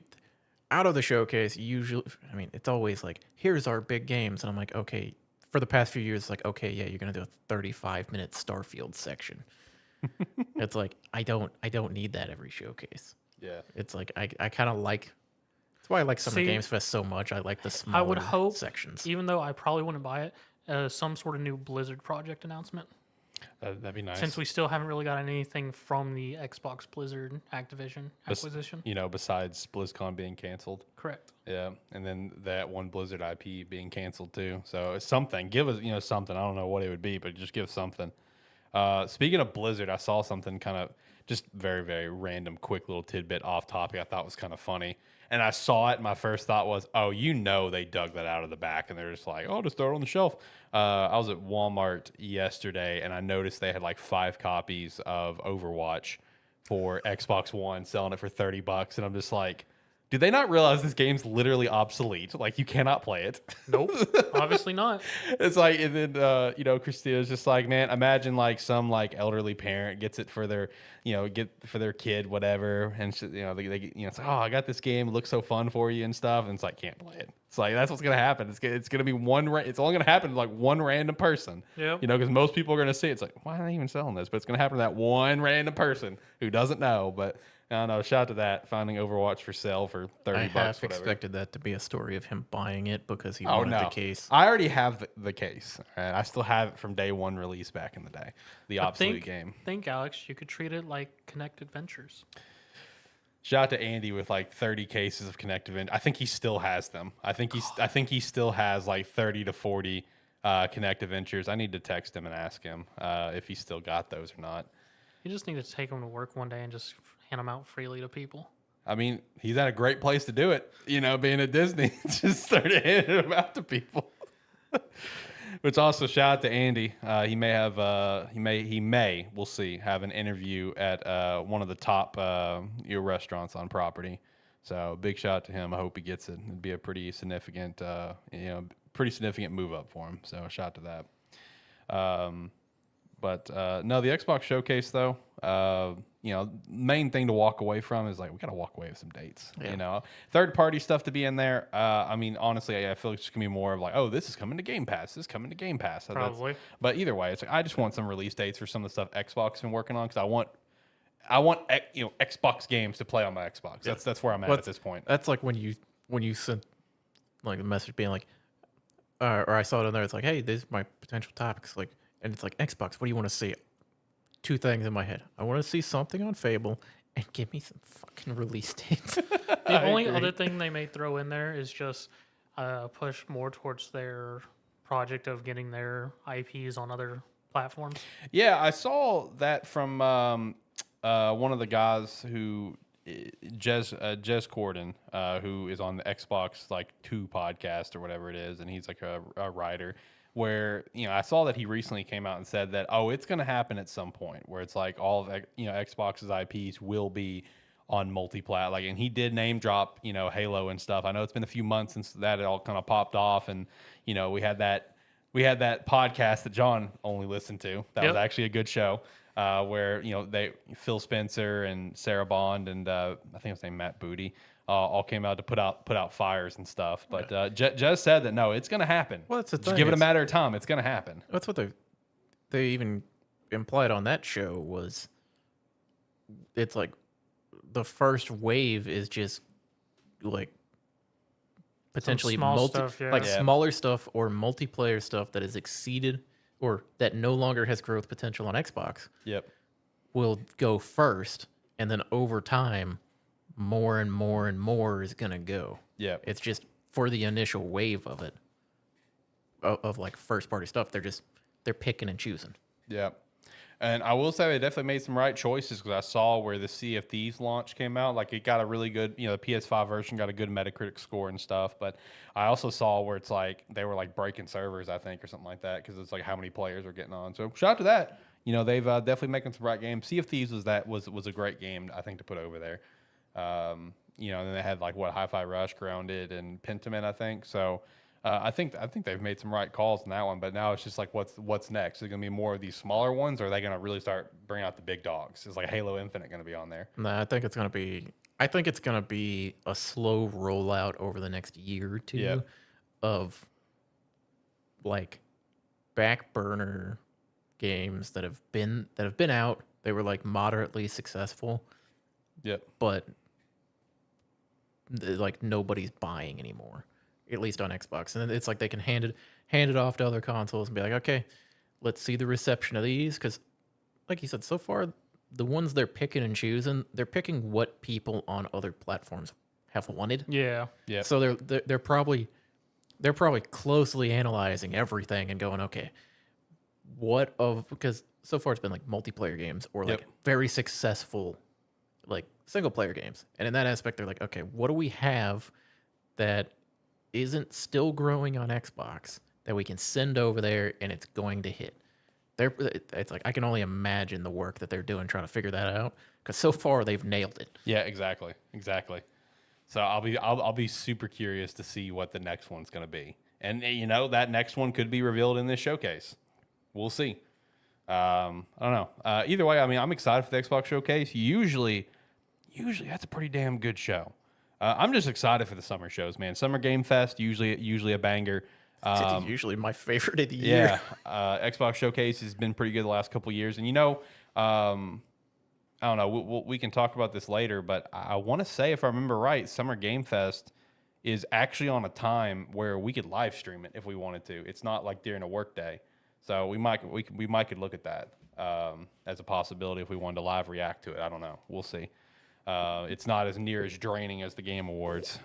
out of the showcase. Usually, I mean, it's always like, here's our big games, and I'm like, okay. For the past few years, it's like, okay, yeah, you're gonna do a 35-minute Starfield section. It's like I don't need that every showcase. Yeah. It's like I kind of like. That's why I like Summer See, Games Fest so much. I like the smaller I would hope, sections. even though I probably wouldn't buy it, some sort of new Blizzard project announcement. That'd be nice. Since we still haven't really got anything from the Xbox Blizzard Activision acquisition. Besides BlizzCon being canceled. Correct. Yeah, and then that one Blizzard IP being canceled too. So it's something. Give us, something. I don't know what it would be, but just give something. Speaking of Blizzard, I saw something kind of just very, very random, quick little tidbit off topic I thought was kind of funny. And I saw it, and my first thought was, oh, they dug that out of the back, and they're just like, oh, just throw it on the shelf. I was at Walmart yesterday, and I noticed they had like 5 copies of Overwatch for Xbox One, selling it for $30, and I'm just like, do they not realize this game's literally obsolete? Like, you cannot play it. Nope. Obviously not. It's like, and then, Christina's just like, man, imagine like some like elderly parent gets it for their, for their kid, whatever. And, it's like, oh, I got this game. It looks so fun for you and stuff. And it's like, can't play it. It's like, that's what's going to happen. It's going to be it's only going to happen to like one random person. Yeah. Because most people are going to see it. It's like, why are they even selling this? But it's going to happen to that one random person who doesn't know. But I don't know. Shout out to that. Finding Overwatch for sale for $30. I half whatever. expected that to be a story of him buying it because he wanted the case. I already have the case. All right? I still have it from day one release back in the day. The obsolete game. I think, Alex, you could treat it like Kinect Adventures. Shout out to Andy with like 30 cases of Kinect Adventures. I think he still has them. I think he still has like 30 to 40 Kinect Adventures. I need to text him and ask him if he still got those or not. You just need to take them to work one day and just hand them out freely to people. I mean, he's at a great place to do it. Being at Disney, just started handing them out to people. Which also shout out to Andy. He may we'll see, have an interview at one of the top restaurants on property. So big shout out to him. I hope he gets it. It'd be a pretty significant move up for him. So shout out to that. But no, the Xbox showcase though, main thing to walk away from is like we got to walk away with some dates. Yeah. Third party stuff to be in there. I mean, honestly, I feel like it's just gonna be more of like, oh, this is coming to Game Pass. This is coming to Game Pass. Probably. But either way, it's like I just want some release dates for some of the stuff Xbox has been working on because I want Xbox games to play on my Xbox. Yeah. That's where I'm at this point. That's like when you sent like a message being like, or I saw it in there. It's like, hey, this is my potential topics. Like, and it's like Xbox. What do you want to see? 2 things in my head. I want to see something on Fable and give me some fucking release dates. The only other thing they may throw in there is just push more towards their project of getting their IPs on other platforms. Yeah, I saw that from one of the guys who Jez Corden, who is on the Xbox like 2 podcast or whatever it is, and he's like a writer. Where I saw that he recently came out and said that it's going to happen at some point where it's like all of Xbox's IPs will be on multi-plat. Like, and he did name drop Halo and stuff. I know it's been a few months since that it all kind of popped off, and we had that podcast that John only listened to. That was actually a good show. Where Phil Spencer and Sarah Bond and I think his name Matt Booty all came out to put out fires and stuff. But Jez said that no, it's going to happen. Well, that's the thing. Just give it a matter of time. It's going to happen. That's what they even implied on that show was it's like the first wave is just like potentially small stuff, yeah. like Yeah. smaller stuff or multiplayer stuff that has exceeded or that no longer has growth potential on Xbox Yep. will go first, and then over time more and more and more is gonna go. Yep. It's just for the initial wave of it of like first party stuff, they're picking and choosing. Yeah. And I will say they definitely made some right choices because I saw where the Sea of Thieves launch came out. Like it got a really good, the PS5 version got a good Metacritic score and stuff. But I also saw where it's like they were like breaking servers, I think, or something like that because it's like how many players are getting on. So shout out to that. They've definitely making some right games. Sea of Thieves was a great game, I think, to put over there. And then they had like Hi-Fi Rush, Grounded, and Pentiment, I think. So. I think they've made some right calls in that one, but now it's just like what's next? Is it going to be more of these smaller ones, or are they going to really start bringing out the big dogs? Is like Halo Infinite going to be on there? No, I think it's gonna be a slow rollout over the next year or two Yeah. of like back burner games that have been out. They were like moderately successful, Yep. but like nobody's buying anymore, at least on Xbox. And then it's like they can hand it off to other consoles and be like, okay, let's see the reception of these. Because, like you said, so far the ones they're picking and choosing, they're picking what people on other platforms have wanted. Yeah. Yeah. So they're probably closely analyzing everything and going, okay, because so far it's been like multiplayer games or like Yep. very successful like single player games. And in that aspect, they're like, okay, what do we have that isn't still growing on Xbox that we can send over there and it's going to hit? It's like I can only imagine the work that they're doing trying to figure that out because so far they've nailed it. Yeah, exactly. So I'll be super curious to see what the next one's going to be, and that next one could be revealed in this showcase. We'll see. I don't know. Either way, I mean, I'm excited for the Xbox showcase. Usually that's a pretty damn good show. I'm just excited for the summer shows, man. Summer Game Fest usually a banger. It's usually my favorite of the year. Yeah, Xbox Showcase has been pretty good the last couple of years, and I don't know. We can talk about this later, but I want to say, if I remember right, Summer Game Fest is actually on a time where we could live stream it if we wanted to. It's not like during a work day, so we might could look at that as a possibility if we wanted to live react to it. I don't know. We'll see. It's not as near as draining as the Game Awards.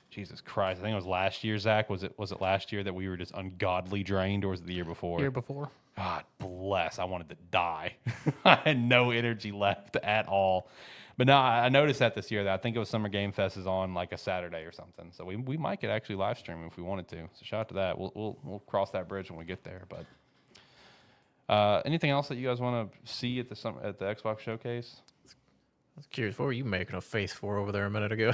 Jesus Christ! I think it was last year, Zach. Was it last year that we were just ungodly drained, or was it the year before? Year before. God bless. I wanted to die. I had no energy left at all. But no, I noticed that this year. That I think it was Summer Game Fest is on like a Saturday or something. So we might could actually live stream if we wanted to. So shout out to that. We'll cross that bridge when we get there. But anything else that you guys want to see at the Xbox Showcase? I was curious, what were you making a face for over there a minute ago?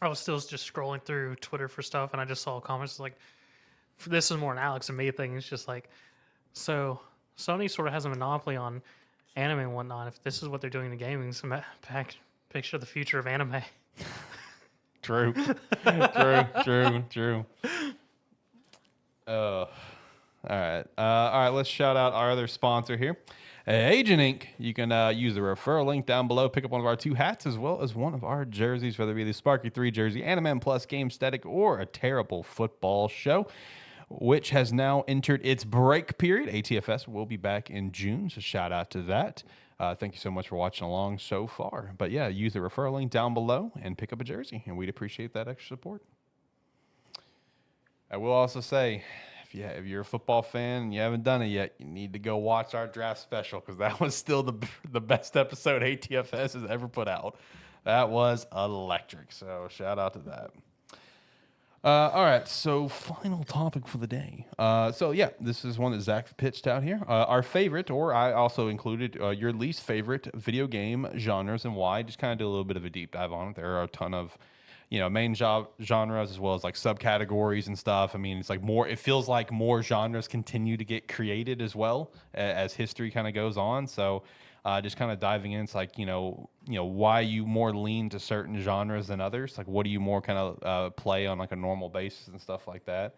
I was still just scrolling through Twitter for stuff, and I just saw comments like, this is more an Alex and me thing. It's just like, so Sony sort of has a monopoly on anime and whatnot. If this is what they're doing in gaming, some picture the future of anime. True. All right. Let's shout out our other sponsor here, Agent Inc. You can use the referral link down below, pick up one of our 2 hats as well as one of our jerseys, whether it be the Sparky 3 jersey, AniMan Plus, Gamesthetic, or a terrible football show, which has now entered its break period. ATFS will be back in June, so shout out to that. Thank you so much for watching along so far. But yeah, use the referral link down below and pick up a jersey, and we'd appreciate that extra support. I will also say, if you're a football fan and you haven't done it yet, you need to go watch our draft special because that was still the best episode ATFS has ever put out. That was electric. So shout out to that. All right, so final topic for the day. This is one that Zach pitched out here. Our favorite, or I also included your least favorite video game genres and why. Just kind of do a little bit of a deep dive on it. There are a ton of main genres as well as like subcategories and stuff. I mean, it's like it feels like more genres continue to get created as well as history kind of goes on. So just kind of diving in, it's like, why you more lean to certain genres than others. Like, what do you more kind of play on like a normal basis and stuff like that.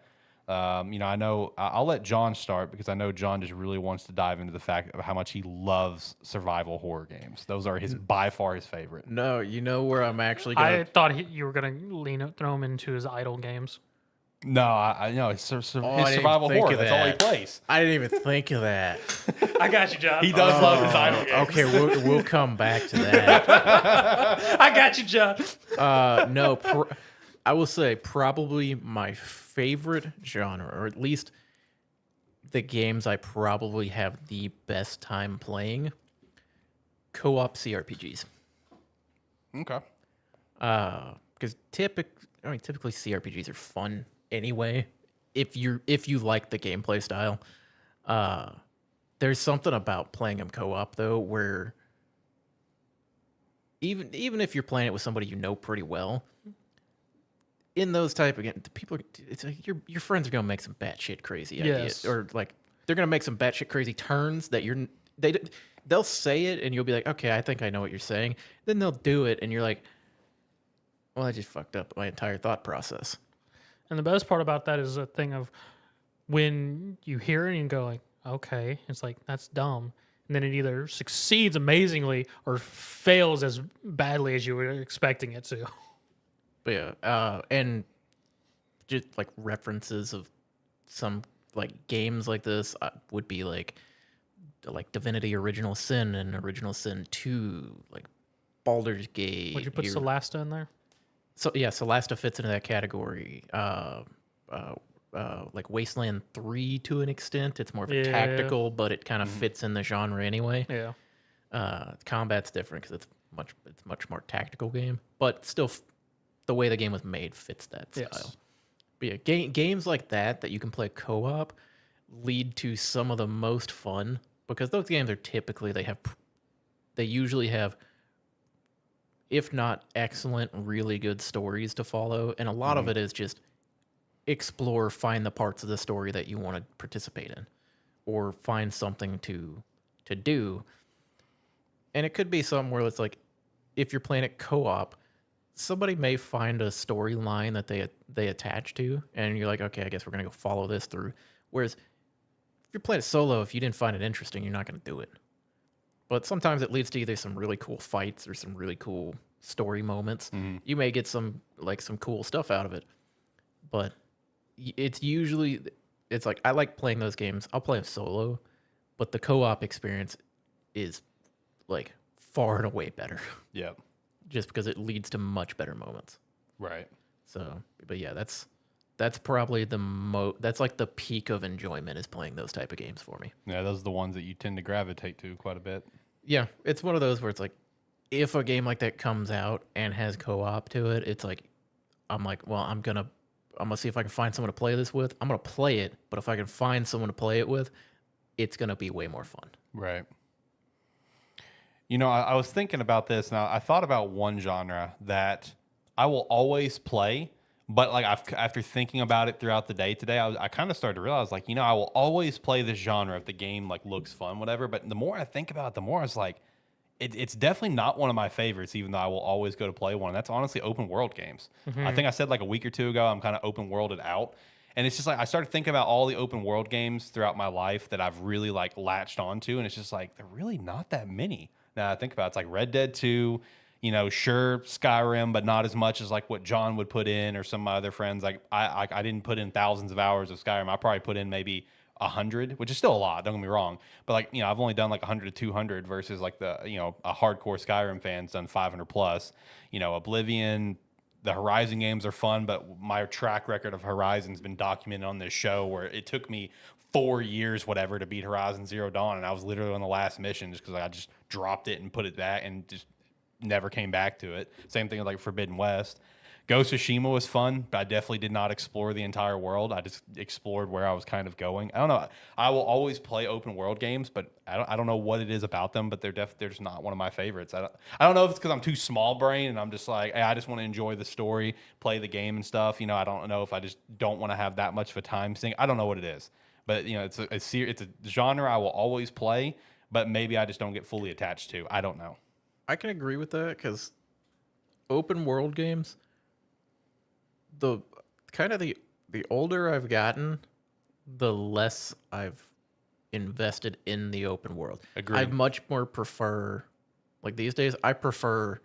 I know I'll let John start because I know John just really wants to dive into the fact of how much he loves survival horror games. Those are by far his favorite. No, you know where I'm actually gonna. I thought you were gonna throw him into his idle games. No, I know it's his I didn't survival think horror. of That's all he that. plays. I didn't even think of that. I got you, John. He does love his idle games. Okay, we'll come back to that. I got you, John. No, I will say probably my favorite genre, or at least the games I probably have the best time playing, co-op CRPGs. Okay. Because typically CRPGs are fun anyway. If you like the gameplay style, there's something about playing them co-op though, where even if you're playing it with somebody you know pretty well, in those type of games, it's like your friends are gonna make some batshit crazy ideas, or like they're gonna make some batshit crazy turns that they'll say it and you'll be like, okay, I think I know what you're saying. Then they'll do it and you're like, well, I just fucked up my entire thought process. And the best part about that is a thing of when you hear it and you go like, okay, it's like, that's dumb. And then it either succeeds amazingly or fails as badly as you were expecting it to. But yeah, and just like references of some like games like this would be like Divinity Original Sin and Original Sin 2, like Baldur's Gate. Would you put Solasta in there? So yeah, Solasta fits into that category. Like Wasteland 3 to an extent. It's more of a tactical, but it kind of fits in the genre anyway. Yeah. Combat's different because it's much more tactical game, but still the way the game was made fits that style. Yes. But yeah, games like that you can play co-op lead to some of the most fun, because those games are typically they usually have, if not excellent, really good stories to follow. And a lot of it is just explore, find the parts of the story that you want to participate in, or find something to do. And it could be something where it's like, if you're playing it co-op, somebody may find a storyline that they attach to, and you're like, okay, I guess we're going to go follow this through. Whereas if you're playing it solo, if you didn't find it interesting, you're not going to do it. But sometimes it leads to either some really cool fights or some really cool story moments. You may get some cool stuff out of it. But it's like, I like playing those games. I'll play them solo, but the co-op experience is like far and away better. Yeah. Just because it leads to much better moments. Right. So, but yeah, that's probably that's like the peak of enjoyment, is playing those type of games for me. Yeah, those are the ones that you tend to gravitate to quite a bit. Yeah, it's one of those where it's like, if a game like that comes out and has co-op to it, it's like, I'm like, well, I'm gonna see if I can find someone to play this with. I'm gonna play it, but if I can find someone to play it with, it's gonna be way more fun. Right. I was thinking about this, and I thought about one genre that I will always play, but like after thinking about it throughout the day today, I kind of started to realize, like, I will always play this genre if the game like looks fun, whatever. But the more I think about it, the more I was like, it's definitely not one of my favorites, even though I will always go to play one. And that's honestly open world games. I think I said like a week or two ago, I'm kind of open worlded out. And it's just like, I started thinking about all the open world games throughout my life that I've really like latched onto. And it's just like, they're really not that many. Now I think about it, it's like Red Dead 2, sure, Skyrim, but not as much as like what John would put in, or some of my other friends. Like I didn't put in thousands of hours of Skyrim. I probably put in maybe 100, which is still a lot, don't get me wrong. But like, I've only done like 100 to 200 versus like a hardcore Skyrim fan's done 500 plus. Oblivion, the Horizon games are fun, but my track record of Horizon's been documented on this show, where it took me 4 years, whatever, to beat Horizon Zero Dawn, and I was literally on the last mission just because I just dropped it and put it back and just never came back to it. Same thing with like Forbidden West. Ghost of Tsushima was fun, but I definitely did not explore the entire world. I just explored where I was kind of going. I don't know. I will always play open world games, but I don't know what it is about them, but they're just not one of my favorites. I don't know if it's because I'm too small brain and I'm just like, hey, I just want to enjoy the story, play the game and stuff. I don't know if I just don't want to have that much of a time sink. I don't know what it is, but it's a genre I will always play, but maybe I just don't get fully attached to. I don't know. I can agree with that, because open world games, the The older I've gotten, the less I've invested in the open world. Agreed. I much more prefer, like these days, I prefer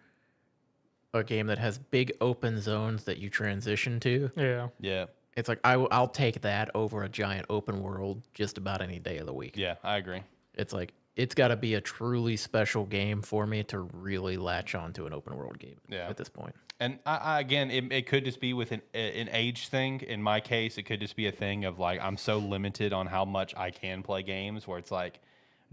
a game that has big open zones that you transition to. Yeah. Yeah. It's like I'll take that over a giant open world just about any day of the week. Yeah, I agree. It's like it's got to be a truly special game for me to really latch onto an open world game at this point. And I again, it could just be with an age thing. In my case, it could just be a thing of like I'm so limited on how much I can play games where it's like,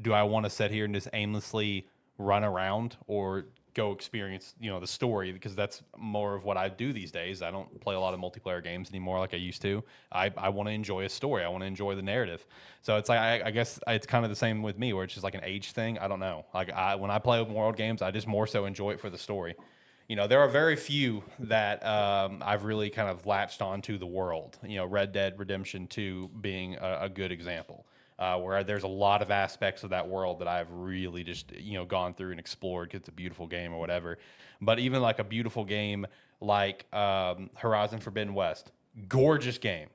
do I want to sit here and just aimlessly run around or go experience, the story, because that's more of what I do these days. I don't play a lot of multiplayer games anymore like I used to. I want to enjoy a story. I want to enjoy the narrative. So it's like I guess it's kind of the same with me, where it's just like an age thing. I don't know. Like when I play open world games, I just more so enjoy it for the story. There are very few that I've really kind of latched onto the world. Red Dead Redemption 2 being a good example. Where there's a lot of aspects of that world that I've really just, gone through and explored because it's a beautiful game or whatever. But even like a beautiful game like Horizon Forbidden West, gorgeous game.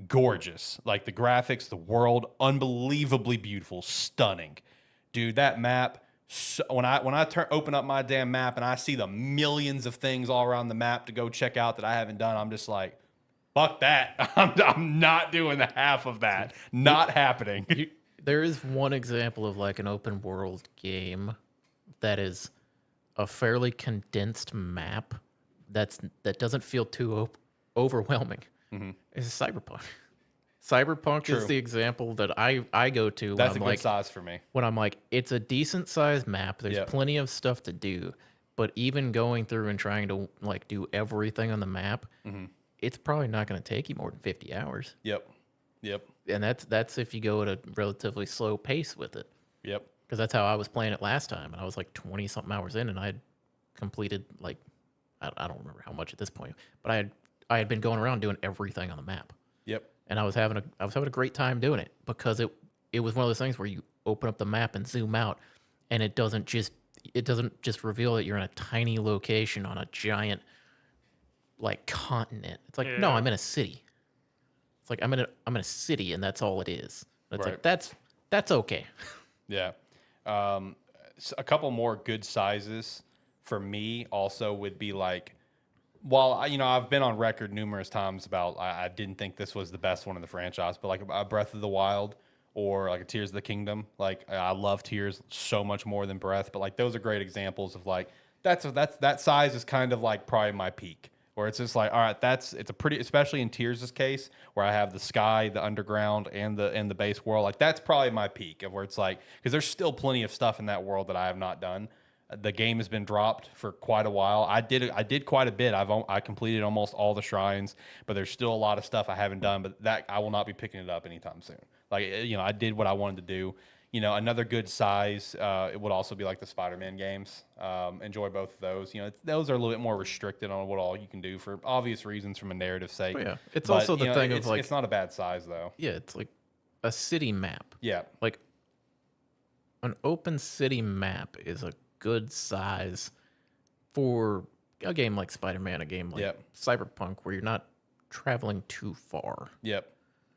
Gorgeous. Like the graphics, the world, unbelievably beautiful, stunning. Dude, that map, so when I open up my damn map and I see the millions of things all around the map to go check out that I haven't done, I'm just like, fuck that. I'm not doing the half of that. Not happening. There is one example of like an open world game that is a fairly condensed map that doesn't feel too overwhelming. Mm-hmm. It's Cyberpunk. Cyberpunk True. is the example that I go to. That's when a I'm good size for me. When I'm like, it's a decent sized map. There's plenty of stuff to do, but even going through and trying to like do everything on the map, it's probably not going to take you more than 50 hours. Yep. And that's if you go at a relatively slow pace with it. Yep. Because that's how I was playing it last time, and I was like 20-something hours in, and I had completed like I don't remember how much at this point, but I had been going around doing everything on the map. Yep. And I was having a great time doing it because it was one of those things where you open up the map and zoom out, and it doesn't just reveal that you're in a tiny location on a giant like continent. It's like, no, I'm in a city. It's like I'm in a city, and that's all it is. It's like that's okay. Yeah. So a couple more good sizes for me also would be like, while I've been on record numerous times about I didn't think this was the best one in the franchise, but like a Breath of the Wild or like a Tears of the Kingdom, like I love Tears so much more than Breath, but like those are great examples of like that size is kind of like probably my peak. Where it's just like, all right, it's a pretty, especially in Tears' case, where I have the sky, the underground, and the base world. Like that's probably my peak of where it's like, because there's still plenty of stuff in that world that I have not done. The game has been dropped for quite a while. I did quite a bit. I completed almost all the shrines, but there's still a lot of stuff I haven't done. But that I will not be picking it up anytime soon. Like I did what I wanted to do. Another good size, it would also be like the Spider-Man games. Enjoy both of those. Those are a little bit more restricted on what all you can do for obvious reasons from a narrative sake. Oh, yeah. It's also the thing of like... It's not a bad size, though. Yeah, it's like a city map. Yeah. Like an open city map is a good size for a game like Spider-Man, a game like Cyberpunk, where you're not traveling too far. Yep.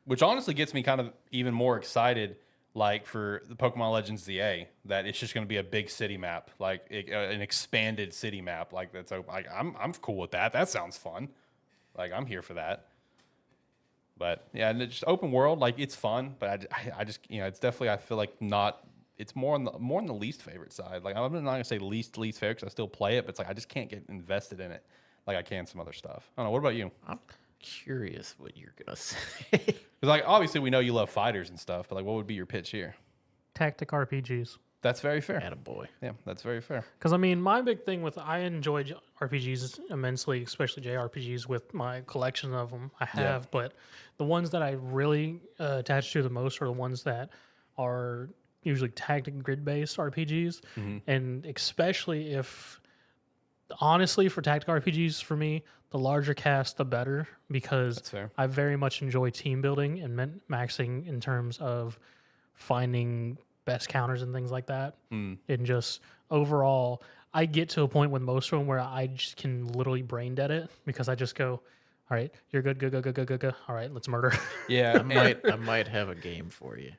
Which honestly gets me kind of even more excited, like for the Pokemon Legends ZA, that it's just going to be a big city map, like an expanded city map. Like that's like I'm cool with that. That sounds fun. Like I'm here for that. But yeah, and it's just open world, like it's fun. But I just it's definitely, I feel like not. It's more on the least favorite side. Like I'm not gonna say least favorite because I still play it, but it's like I just can't get invested in it like I can some other stuff. I don't know. What about you? I'm curious what you're gonna say. Because like obviously we know you love fighters and stuff, but like what would be your pitch here? Tactic RPGs. That's very fair. Attaboy. Yeah, that's very fair. Because I mean, my big thing with I enjoy RPGs immensely, especially JRPGs with my collection of them I have. But the ones that I really attach to the most are the ones that are usually tactic grid-based RPGs, and especially if, honestly, for tactic RPGs, for me, the larger cast, the better, because I very much enjoy team building and maxing in terms of finding best counters and things like that. And just overall, I get to a point with most of them where I just can literally brain dead it because I just go, All right, you're good, good. All right, let's murder. Yeah, I might have a game for you.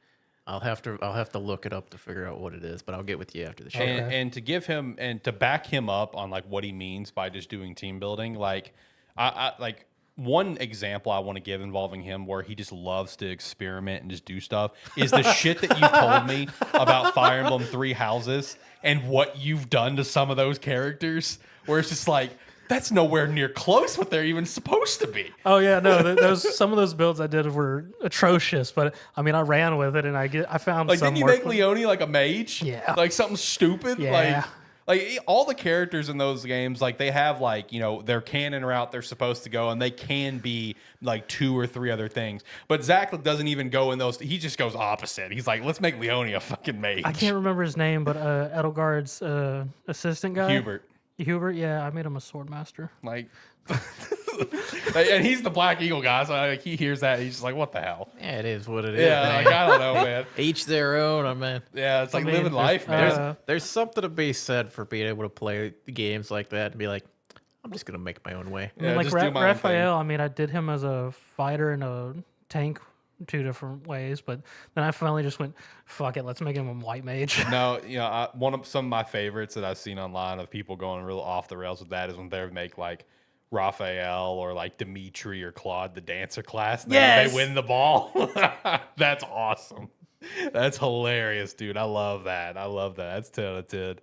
I'll have to look it up to figure out what it is, but I'll get with you after the show. And to give him and to back him up on like what he means by just doing team building, like I like one example I want to give involving him where he just loves to experiment and just do stuff is the shit that you told me about Fire Emblem Three Houses and what you've done to some of those characters, where it's just like, that's nowhere near close what they're even supposed to be. Oh yeah, no, those some of those builds I did were atrocious, but I mean I ran with it and I found Like, some didn't you make Leone like a mage? Yeah. Like something stupid? Yeah. Like all the characters in those games, like they have like, you know, their canon route they're supposed to go, and they can be like 2 or 3 other things. But Zach doesn't even go in those. He just goes opposite. He's like, let's make Leone a fucking mage. I can't remember his name, but Edelgard's assistant guy. Hubert, yeah, I made him a sword master. Like, and he's the Black Eagle guy, so like, he hears that, he's just like, what the hell? Yeah, it is what it is. Yeah, man. like, I don't know, man. Each their own, I mean. Yeah, it's like I mean, living life, man. There's something to be said for being able to play games like that and be like, I'm just gonna make my own way. I mean, Yeah, like just do my own thing. Raphael, I mean, I did him as a fighter and a tank 2 different ways, but then I finally just went, fuck it, let's make him a white mage. No, you know, some of my favorites that I've seen online of people going real off the rails with that is when they make like Raphael or like Dimitri or Claude the dancer class. And Yes! they win the ball. That's awesome. That's hilarious, dude. I love that. That's 10 out of 10.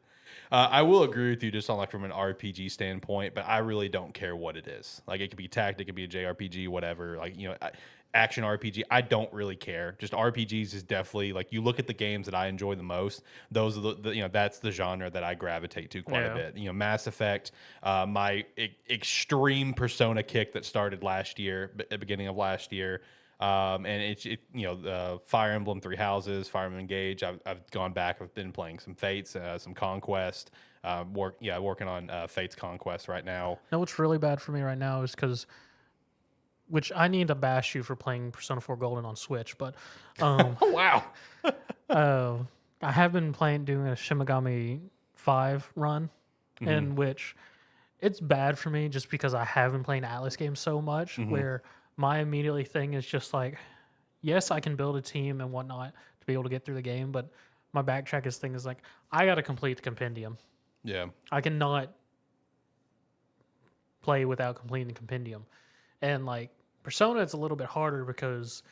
I will agree with you just on like from an RPG standpoint, but I really don't care what it is. Like it could be tactic, it could be a JRPG, whatever. Like, you know, action RPG, I don't really care. Just RPGs is definitely like, you look at the games that I enjoy the most, those are the you know, that's the genre that I gravitate to quite a bit. You know, Mass Effect, my extreme Persona kick that started last year, at the beginning of last year. And it's you know, Fire Emblem Three Houses, Fire Emblem Engage. I've gone back. I've been playing some Fates, some Conquest. Working on Fates Conquest right now. No, what's really bad for me right now is because, which I need to bash you for playing Persona 4 Golden on Switch, but Oh wow! I have been doing a Shimigami 5 run, in which it's bad for me just because I have been playing Atlas games so much, where my immediately thing is just like, yes, I can build a team and whatnot to be able to get through the game, but my backtrack thing is like, I got to complete the compendium. Yeah, I cannot play without completing the compendium. And like Persona, it's a little bit harder because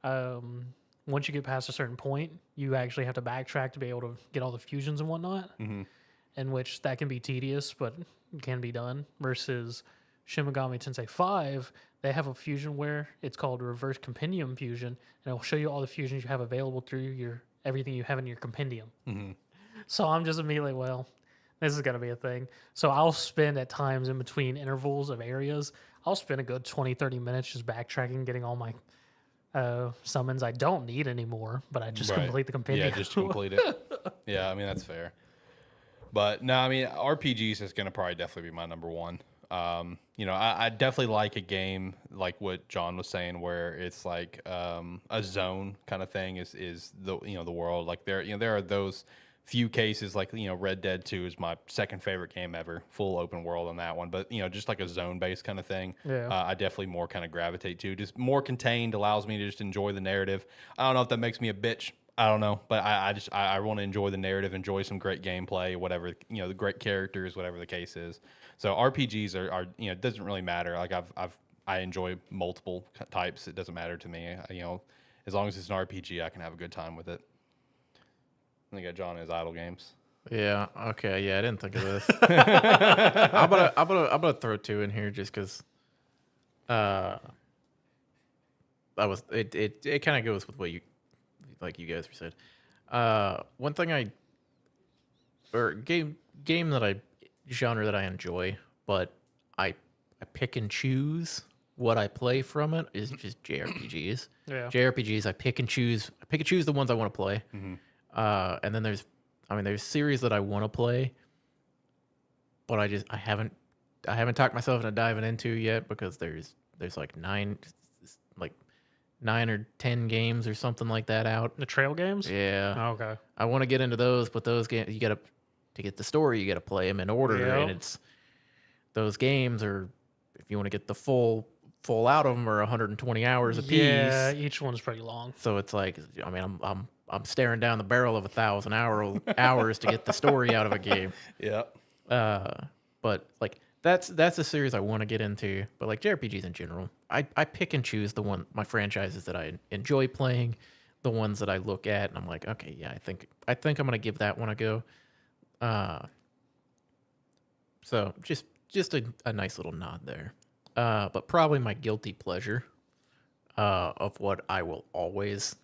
once you get past a certain point, you actually have to backtrack to be able to get all the fusions and whatnot, in which that can be tedious, but it can be done. Versus Shimigami Tensei 5, they have a fusion where it's called reverse compendium fusion, and it will show you all the fusions you have available through everything you have in your compendium. So I'm just immediately, well, this is going to be a thing. So I'll spend at times in between intervals of areas, I'll spend a good 20, 30 minutes just backtracking, getting all my summons I don't need anymore, but I just complete the compendium. Yeah, just complete it. Yeah, I mean, that's fair. But no, I mean, RPGs is going to probably definitely be my number one. You know, I definitely like a game like what John was saying, where it's like a zone kind of thing is the, you know, the world. Like there are those few cases, like, you know, Red Dead 2 is my second favorite game ever, full open world on that one. But, you know, just like a zone based kind of thing, I definitely more kind of gravitate to. Just more contained, allows me to just enjoy the narrative. I don't know if that makes me a bitch. I don't know, but I want to enjoy the narrative, enjoy some great gameplay, whatever, you know, the great characters, whatever the case is. So RPGs are you know, it doesn't really matter. Like I enjoy multiple types. It doesn't matter to me. You know, as long as it's an RPG, I can have a good time with it. I think I got John in his idle games. Yeah. Okay. Yeah, I didn't think of this. I'm gonna throw 2 in here just because. It kind of goes with what you guys said. One thing genre that I enjoy, but I pick and choose what I play from it is just JRPGs. Yeah. JRPGs, I pick and choose the ones I want to play. And then there's series that I want to play, but I haven't talked myself into diving into yet because there's like 9 or 10 games or something like that out. The trail games? Yeah. Oh, okay. I want to get into those, but those games, to get the story, you got to play them in order, and those games are, if you want to get the full full out of them are 120 hours apiece. Yeah, each one's pretty long. So it's like, I mean, I'm staring down the barrel of 1,000 hours to get the story out of a game. Yep. But like that's a series I want to get into. But like JRPGs in general, I pick and choose my franchises that I enjoy playing, the ones that I look at and I'm like, okay, yeah, I think I'm gonna give that one a go. So just a nice little nod there. But probably my guilty pleasure of what I will always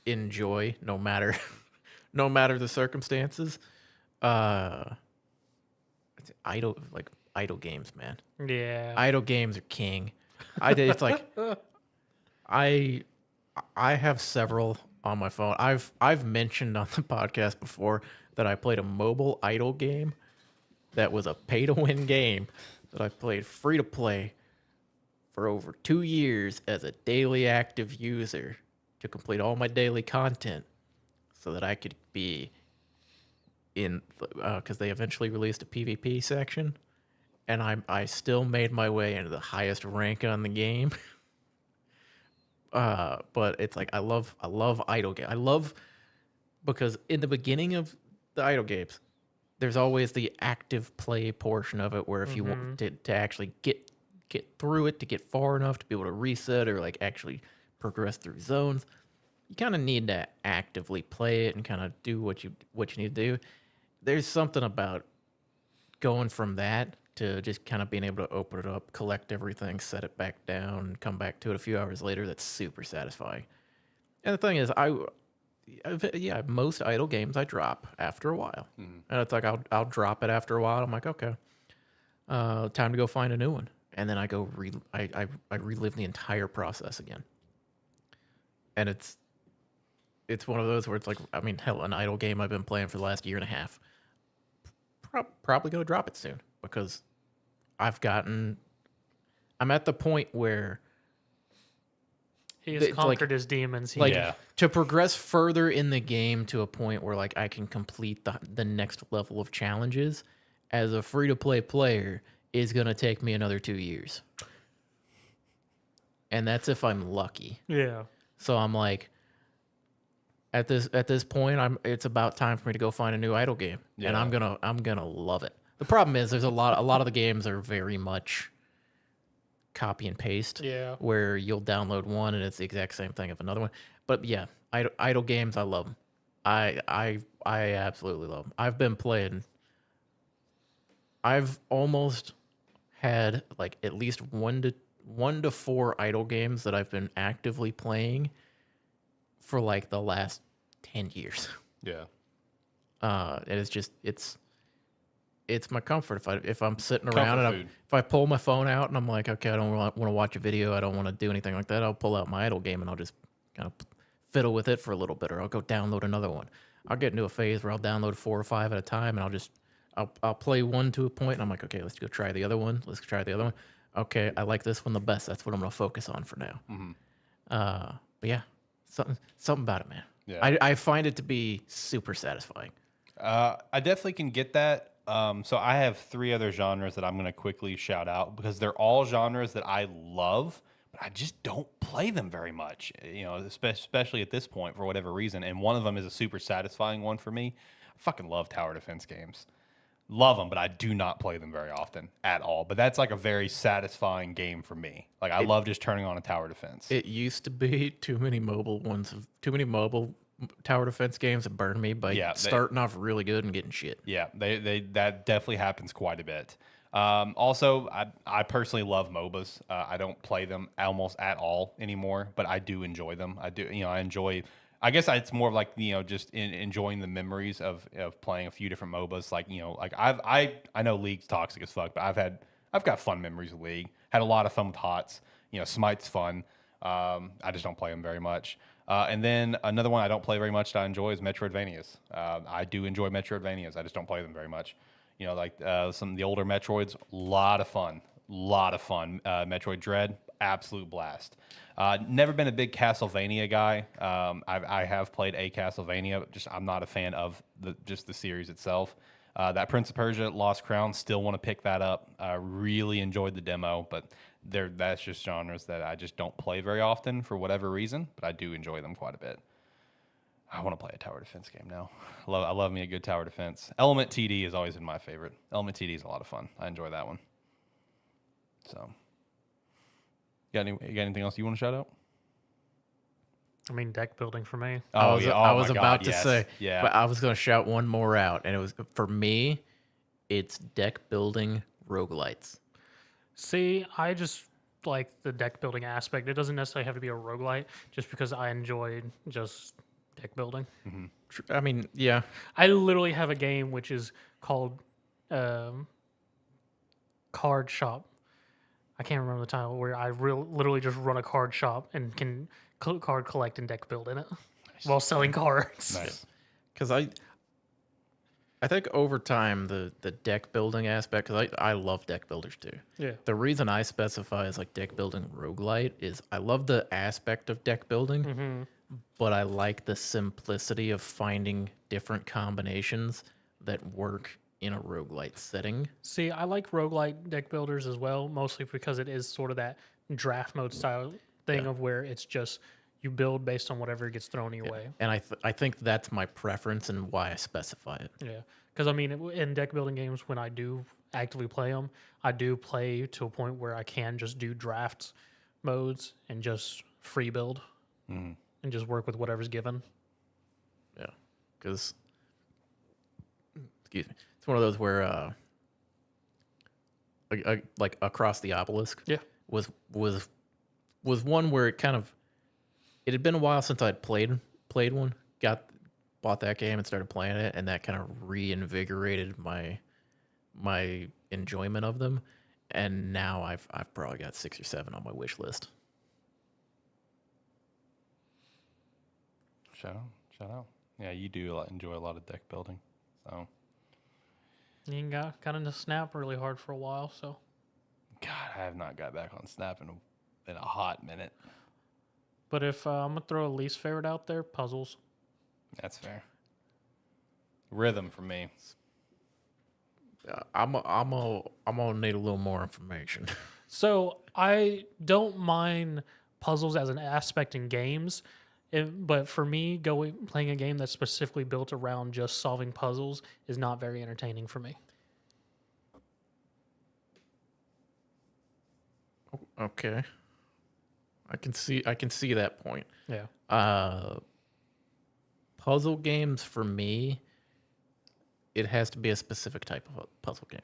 enjoy, no matter the circumstances. It's idle games, man. Yeah. Idle games are king. It's like I have several on my phone. I've mentioned on the podcast before that I played a mobile idle game that was a pay-to-win game that I played free-to-play for over 2 years as a daily active user to complete all my daily content so that I could be in, because they eventually released a PvP section, and I still made my way into the highest rank on the game. But it's like I love idle games. Because in the beginning of the idle games, there's always the active play portion of it where if you want to actually get through it, to get far enough to be able to reset or like actually progress through zones, you kind of need to actively play it and kind of do what you need to do. There's something about going from that to just kind of being able to open it up, collect everything, set it back down, and come back to it a few hours later. That's super satisfying. And the thing is, most idle games I drop after a while, and it's like I'll drop it after a while. I'm like, okay, time to go find a new one, and then I go I relive the entire process again. And it's one of those where it's like, I mean, hell, an idle game I've been playing for the last year and a half. Probably gonna drop it soon because I'm at the point where he has conquered his demons. To progress further in the game to a point where like I can complete the next level of challenges as a free-to-play player is going to take me another 2 years. And that's if I'm lucky. Yeah. So I'm like, at this point, it's about time for me to go find a new idle game. Yeah. And I'm gonna love it. The problem is there's a lot of the games are very much copy and paste. Yeah. Where you'll download one and it's the exact same thing of another one. But yeah, idle games, I love them. I absolutely love them. I've been playing. I've almost had like at least one to four idle games that I've been actively playing for like the last 10 years. Yeah. It's my comfort. If I'm sitting around and if I pull my phone out and I'm like, okay, I don't want to watch a video, I don't want to do anything like that, I'll pull out my idle game and I'll just kind of fiddle with it for a little bit, or I'll go download another one. I'll get into a phase where I'll download 4 or 5 at a time, and I'll play one to a point, and I'm like, okay, let's go try the other one. Let's try the other one. Okay, I like this one the best. That's what I'm gonna focus on for now. Mm-hmm. But yeah, something about it, man. Yeah. I find it to be super satisfying. I definitely can get that. So I have 3 other genres that I'm going to quickly shout out because they're all genres that I love, but I just don't play them very much, you know, especially at this point for whatever reason. And one of them is a super satisfying one for me. I fucking love tower defense games. Love them, but I do not play them very often at all. But that's like a very satisfying game for me. Like I love just turning on a tower defense. It used to be too many mobile tower defense games that burned me by starting off really good and getting shit. Yeah, that definitely happens quite a bit. Also, I personally love MOBAs. I don't play them almost at all anymore, but I do enjoy them. I do, I enjoy. I guess it's more of like just enjoying the memories of playing a few different MOBAs. Like like I know League's toxic as fuck, but I've got fun memories of League. Had a lot of fun with HOTS. Smite's fun. I just don't play them very much. And then another one I don't play very much that I enjoy is Metroidvanias. I do enjoy Metroidvanias. I just don't play them very much. Like some of the older Metroids, lot of fun. Metroid Dread, absolute blast. Never been a big Castlevania guy. I have played a Castlevania, but I'm not a fan of the series itself. That Prince of Persia Lost Crown, still want to pick that up. I really enjoyed the demo, but that's just genres that I just don't play very often for whatever reason, but I do enjoy them quite a bit. I want to play a tower defense game now. I love me a good tower defense. Element TD has always been my favorite. Element TD is a lot of fun. I enjoy that one. So, you got anything else you want to shout out? I mean, deck building for me. Oh, yeah. I was about to yes. say, yeah. but I was going to shout one more out, and it was for me. It's deck building roguelites. See, I just like the deck building aspect. It doesn't necessarily have to be a roguelite, just because I enjoyed just deck building. I mean, yeah. I literally have a game which is called Card Shop. I can't remember the title, where I literally just run a card shop and can card collect and deck build in it while selling cards. Nice. Because I think over time the deck building aspect, because I love deck builders too. Yeah. The reason I specify as like deck building roguelite is I love the aspect of deck building, but I like the simplicity of finding different combinations that work in a roguelite setting. See, I like roguelite deck builders as well, mostly because it is sort of that draft mode style thing of where it's just you build based on whatever gets thrown your way. And I think that's my preference and why I specify it. Yeah. Because, I mean, in deck building games, when I do actively play them, I do play to a point where I can just do draft modes and just free build and just work with whatever's given. Yeah. Because, excuse me, it's one of those where, like Across the Obelisk was one where it kind of, it had been a while since I'd played one, bought that game and started playing it, and that kind of reinvigorated my enjoyment of them. And now I've probably got 6 or 7 on my wish list. Shout out. Yeah, you do enjoy a lot of deck building. So, You got into Snap really hard for a while, so. God, I have not got back on Snap in a hot minute. But if I'm going to throw a least favorite out there, puzzles. That's fair. Rhythm for me. I'm gonna need a little more information. So I don't mind puzzles as an aspect in games, but for me, playing a game that's specifically built around just solving puzzles is not very entertaining for me. Okay, I can see that point. Yeah. Puzzle games for me, it has to be a specific type of a puzzle game.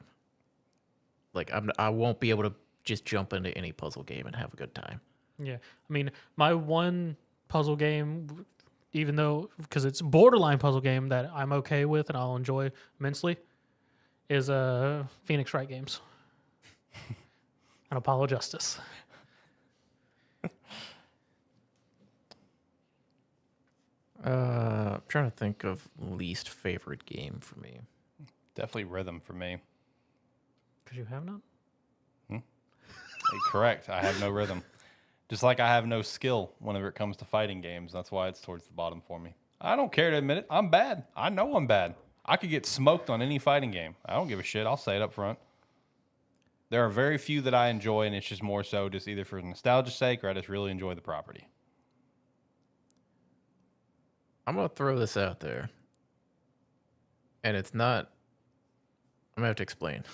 Like I won't be able to just jump into any puzzle game and have a good time. Yeah. I mean, my one puzzle game, even though, because it's a borderline puzzle game that I'm okay with and I'll enjoy immensely, is Phoenix Wright games and Apollo Justice. I'm trying to think of least favorite game for me. Definitely Rhythm for me. Because you have none? Correct. I have no rhythm. Just like I have no skill whenever it comes to fighting games. That's why it's towards the bottom for me. I don't care to admit it. I'm bad. I know I'm bad. I could get smoked on any fighting game. I don't give a shit. I'll say it up front. There are very few that I enjoy, and it's just more so just either for nostalgia's sake or I just really enjoy the property. I'm going to throw this out there. And it's not... I'm going to have to explain.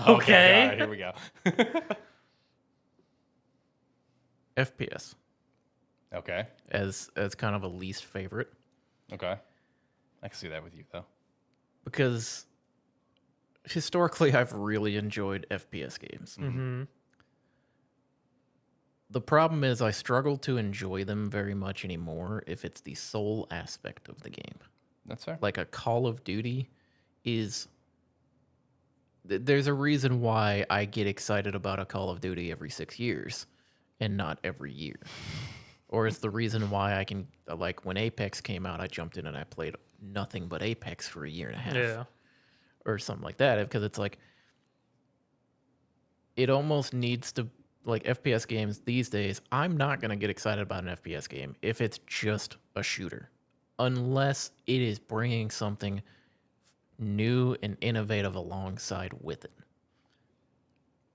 Okay. All right, here we go. FPS. Okay. As kind of a least favorite. Okay. I can see that with you, though. Because historically, I've really enjoyed FPS games. Mm-hmm. The problem is I struggle to enjoy them very much anymore if it's the sole aspect of the game. That's fair. Like a Call of Duty is... There's a reason why I get excited about a Call of Duty every 6 years and not every year. Or it's the reason why I can... Like when Apex came out, I jumped in and I played nothing but Apex for a year and a half. Yeah. Or something like that. Because it's like... It almost needs to... Like FPS games these days, I'm not going to get excited about an FPS game if it's just a shooter. Unless it is bringing something new and innovative alongside with it.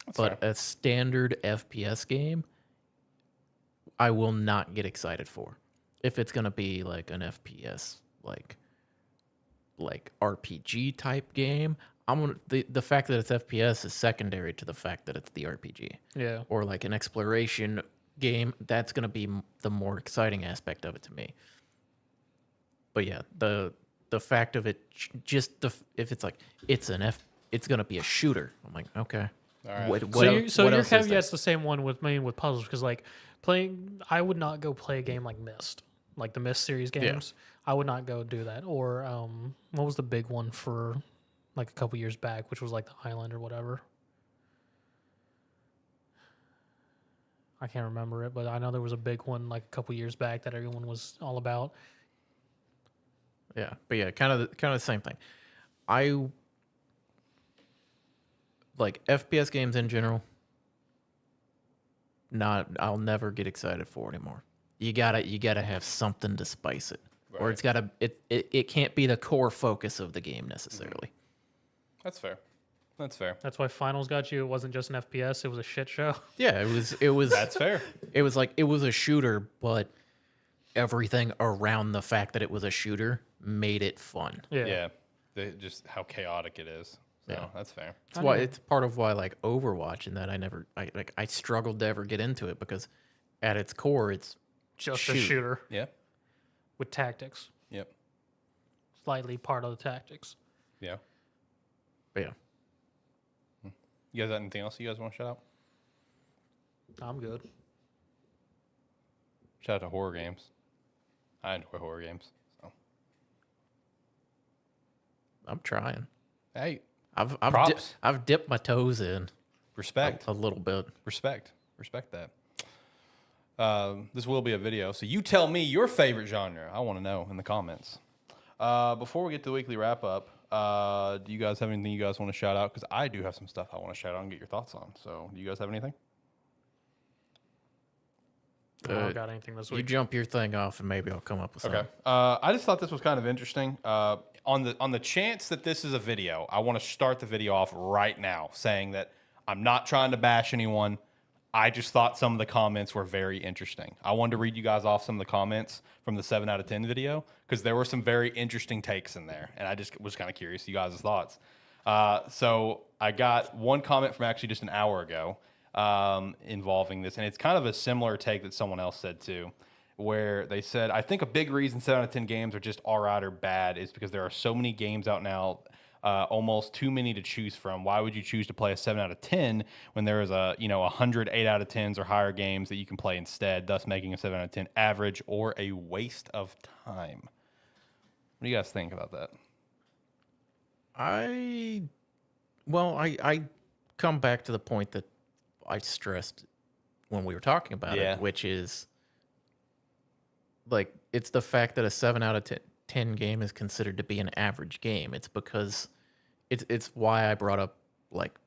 That's But fair. a standard FPS game, I will not get excited for. If it's gonna be like an FPS like RPG type game, I'm gonna the fact that it's FPS is secondary to the fact that it's the RPG. Yeah. Or like an exploration game, that's gonna be the more exciting aspect of it to me. But yeah, the fact of it, if it's like it's gonna be a shooter. I'm like, okay. All right. What So, else your is there? caveat's the same one with me with puzzles because like I would not go play a game like Myst, like the Myst series games. I would not go do that. Or what was the big one for like a couple years back, which was like the Island or whatever. I can't remember it, but I know there was a big one like a couple years back that everyone was all about. Yeah, but yeah, kind of the same thing. I like FPS games in general. I'll never get excited for anymore. You gotta have something to spice it, or Right. it's gotta it can't be the core focus of the game necessarily. That's fair. That's fair. That's why Finals got you. It wasn't just an FPS; it was a shit show. Yeah, it was That's fair. it was like it was a shooter, but everything around the fact that it was a shooter made it fun. Yeah. Just how chaotic it is. So Yeah. that's fair. It's why it's part of why like Overwatch and that I struggled to ever get into it because at its core it's Just a shoot. shooter Yeah. with tactics, Yep. slightly part of the tactics. Yeah. But yeah. You guys got anything else you guys want to shout out? I'm good. Shout out to horror games. I enjoy horror games. So I'm trying. hey, I've Props. I've dipped my toes in respect. a little bit. Respect that. This will be a video, so you tell me your favorite genre. I want to know in the comments. Before we get to the weekly wrap up, do you guys have anything you guys want to shout out? Because I do have some stuff I want to shout out and get your thoughts on. So, do you guys have anything? I don't got anything this You week. jump your thing off and maybe I'll come up with something. Okay. I just thought this was kind of interesting. On the chance that this is a video, I want to start the video off right now saying that I'm not trying to bash anyone. I just thought some of the comments were very interesting. I wanted to read you guys off some of the comments from the 7 out of 10 video because there were some very interesting takes in there, and I just was kind of curious you guys' thoughts. So I got one comment from actually just an hour ago involving this, and it's kind of a similar take that someone else said too, where they said, I think a big reason 7 out of 10 games are just all right or bad is because there are so many games out now, almost too many to choose from. Why would you choose to play a 7 out of 10 when there is 100 8 out of 10s or higher games that you can play instead, thus making a 7 out of 10 average or a waste of time? What do you guys think about that? I come back to the point that I stressed when we were talking about Yeah. it, which is like it's the fact that a 7 out of 10 game is considered to be an average game. It's because it's why I brought up like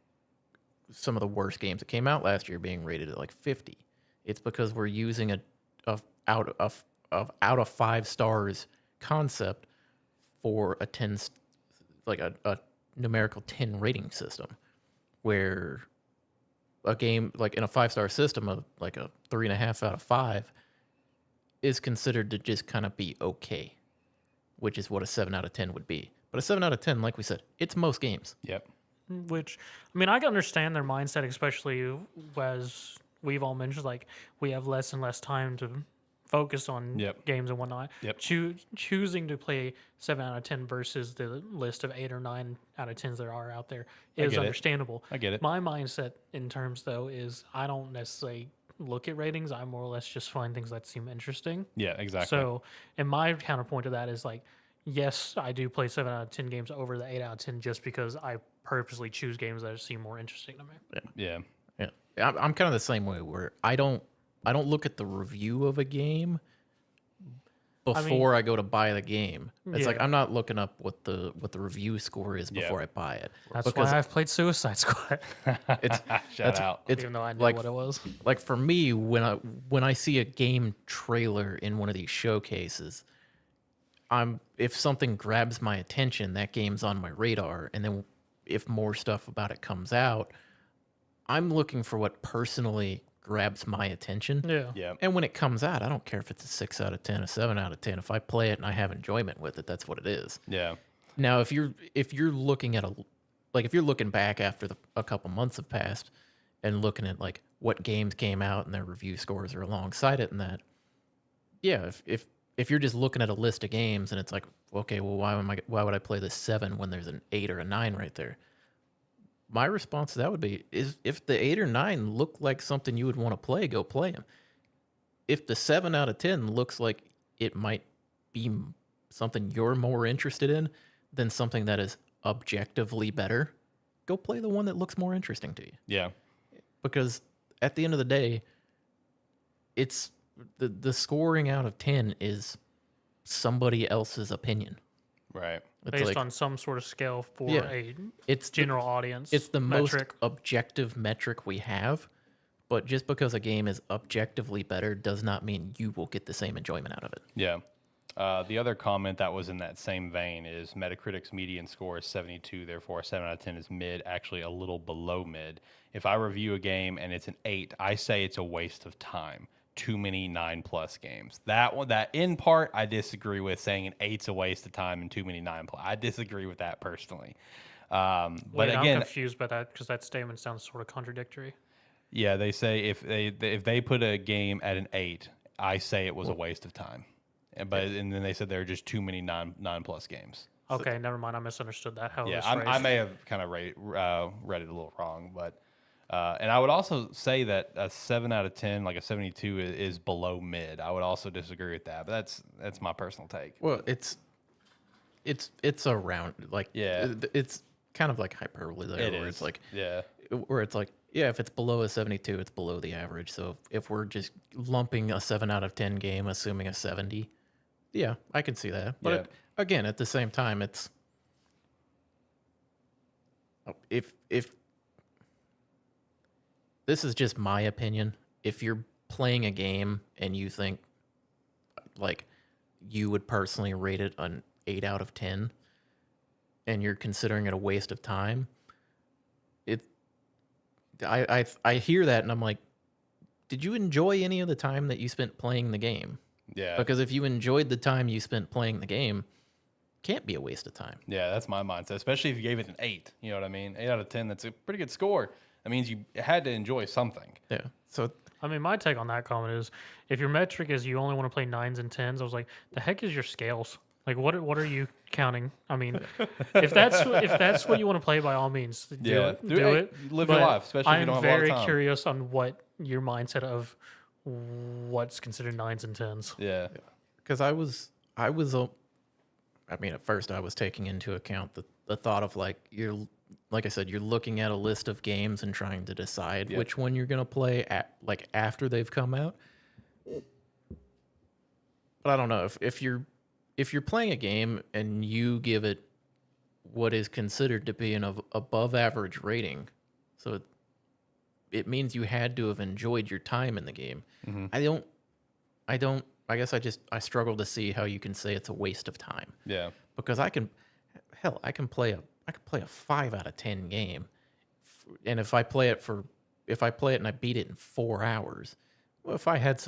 some of the worst games that came out last year being rated at like 50. It's because we're using a out of 5 stars concept for a 10 like a numerical 10 rating system where a game like in a 5-star system of like a 3.5 out of 5 is considered to just kind of be okay, which is what a 7 out of 10 would be. But a 7 out of 10, like we said, it's most games. Yep. Which, I mean, I can understand their mindset, especially as we've all mentioned, like we have less and less time to focus on Yep. games and whatnot. Yep. Choosing to play 7 out of 10 versus the list of 8 or 9 out of 10s there are out there I is get it. understandable. I get it. My mindset in terms, though, is I don't necessarily look at ratings. I more or less just find things that seem interesting. Yeah, exactly. So, and my counterpoint to that is like, yes, I do play 7 out of 10 games over the 8 out of 10 just because I purposely choose games that seem more interesting to me. yeah. Yeah, I'm kind of the same way where I don't look at the review of a game before I go to buy the game. It's like Yeah. I'm not looking up what the review score is Yeah. before I buy it. That's because why I've played Suicide Squad, it's Shout out. it's even though I knew like what it was. like for me when I see a game trailer in one of these showcases, if something grabs my attention, that game's on my radar, and then if more stuff about it comes out, I'm looking for what personally grabs my attention. Yeah. And when it comes out, I don't care if it's a 6 out of 10, a 7 out of 10. If I play it and I have enjoyment with it, that's what it is. Yeah. Now, if you're looking at if you're looking back after a couple months have passed and looking at like what games came out and their review scores are alongside it and that, yeah, if you're just looking at a list of games and it's like, okay, well, why would I play this 7 when there's an 8 or a 9 right there? My response to that would be, is if the 8 or 9 look like something you would want to play, go play them. If the 7 out of 10 looks like it might be something you're more interested in than something that is objectively better, go play the one that looks more interesting to you. Yeah. Because at the end of the day, it's the scoring out of 10 somebody else's opinion. Right. It's based on some sort of scale for a it's general audience. It's the metric. most objective metric we have, but just because a game is objectively better does not mean you will get the same enjoyment out of it. Yeah. The other comment that was in that same vein is Metacritic's median score is 72, therefore a 7 out of 10 is mid, actually a little below mid. If I review a game and it's an 8, I say it's a waste of time. Too many 9+ games. That in part I disagree with, saying an 8's a waste of time and too many 9+. I disagree with that personally. But Wait, again, I'm confused by that because that statement sounds sort of contradictory. Yeah, they say if they put a game at an 8, I say it was a waste of time. And then they said there are just too many 9+ games. Okay, never mind. I misunderstood that. How it was I phrased. may have kind of read it a little wrong, but and I would also say that a 7 out of 10, like a 72, is below mid. I would also disagree with that, but that's my personal take. Well, it's around like it's kind of like hyperbole there, where it's like if it's below a 72, it's below the average. So if we're just lumping a 7 out of 10 game, assuming a 70, yeah, I can see that. But again, at the same time, it's if this is just my opinion. If you're playing a game and you think like you would personally rate it an 8 out of 10 and you're considering it a waste of time, I hear that and I'm like, did you enjoy any of the time that you spent playing the game? Yeah. Because if you enjoyed the time you spent playing the game, it can't be a waste of time. Yeah, that's my mindset, especially if you gave it an 8. You know what I mean? 8 out of 10, that's a pretty good score. That means you had to enjoy something. Yeah. So I mean, my take on that comment is, if your metric is you only want to play 9s and 10s, I was like, the heck is your scales? Like, what are you counting? I mean, if that's what you want to play, by all means, do it. Live your life, especially if you don't have a lot of I'm very time. curious on what your mindset of what's considered 9s and 10s. Yeah. because I mean, at first I was taking into account the thought of like like I said, you're looking at a list of games and trying to decide which one you're gonna play after they've come out. But I don't know if you're playing a game and you give it what is considered to be an above average rating, so it means you had to have enjoyed your time in the game. Mm-hmm. I guess I struggle to see how you can say it's a waste of time. Yeah. Because I can play a 5 out of 10 game, and if I play it and I beat it in 4 hours, well, if I had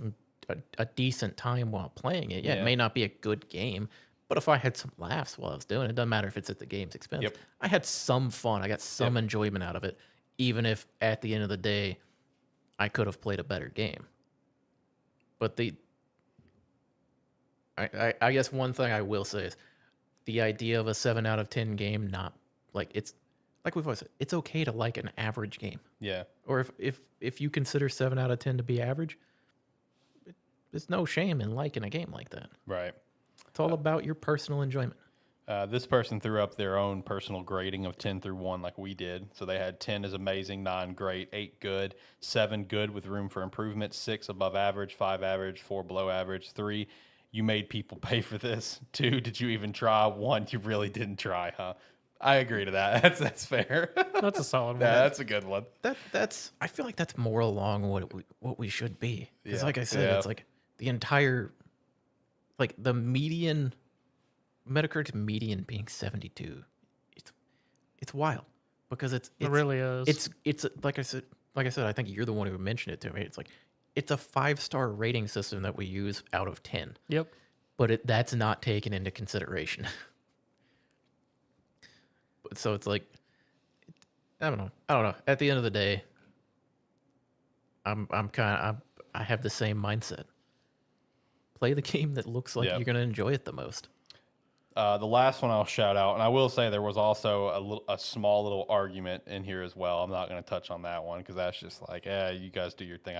a decent time while playing it, it may not be a good game, but if I had some laughs while I was doing it, doesn't matter if it's at the game's expense. Yep. I had some fun. I got some enjoyment out of it, even if at the end of the day I could have played a better game. But I guess one thing I will say is the idea of a 7 out of 10 game, not like it's like we've always said, it's okay to like an average game. Yeah. Or if you consider 7 out of 10 to be average, there's no shame in liking a game like that. Right. It's all about your personal enjoyment. This person threw up their own personal grading of 10 through 1 like we did. So they had 10 is amazing, 9 great, 8 good, 7 good with room for improvement, 6 above average, 5 average, 4 below average, 3 you made people pay for this, 2 did you even try, 1 you really didn't try, huh? I agree to that. That's fair. That's a solid one. Yeah, that's a good one. That's I feel like that's more along what we should be. Because like I said, Yeah. it's like the entire, like the median Metacritic median being 72. It's wild because it really is. It's like I said, I think you're the one who mentioned it to me. It's like it's a 5-star rating system that we use out of 10. Yep. But that's not taken into consideration. So it's like, I don't know. At the end of the day, I have the same mindset. Play the game that looks like you're going to enjoy it the most. The last one I'll shout out, and I will say there was also a small little argument in here as well. I'm not going to touch on that one because that's just like, you guys do your thing.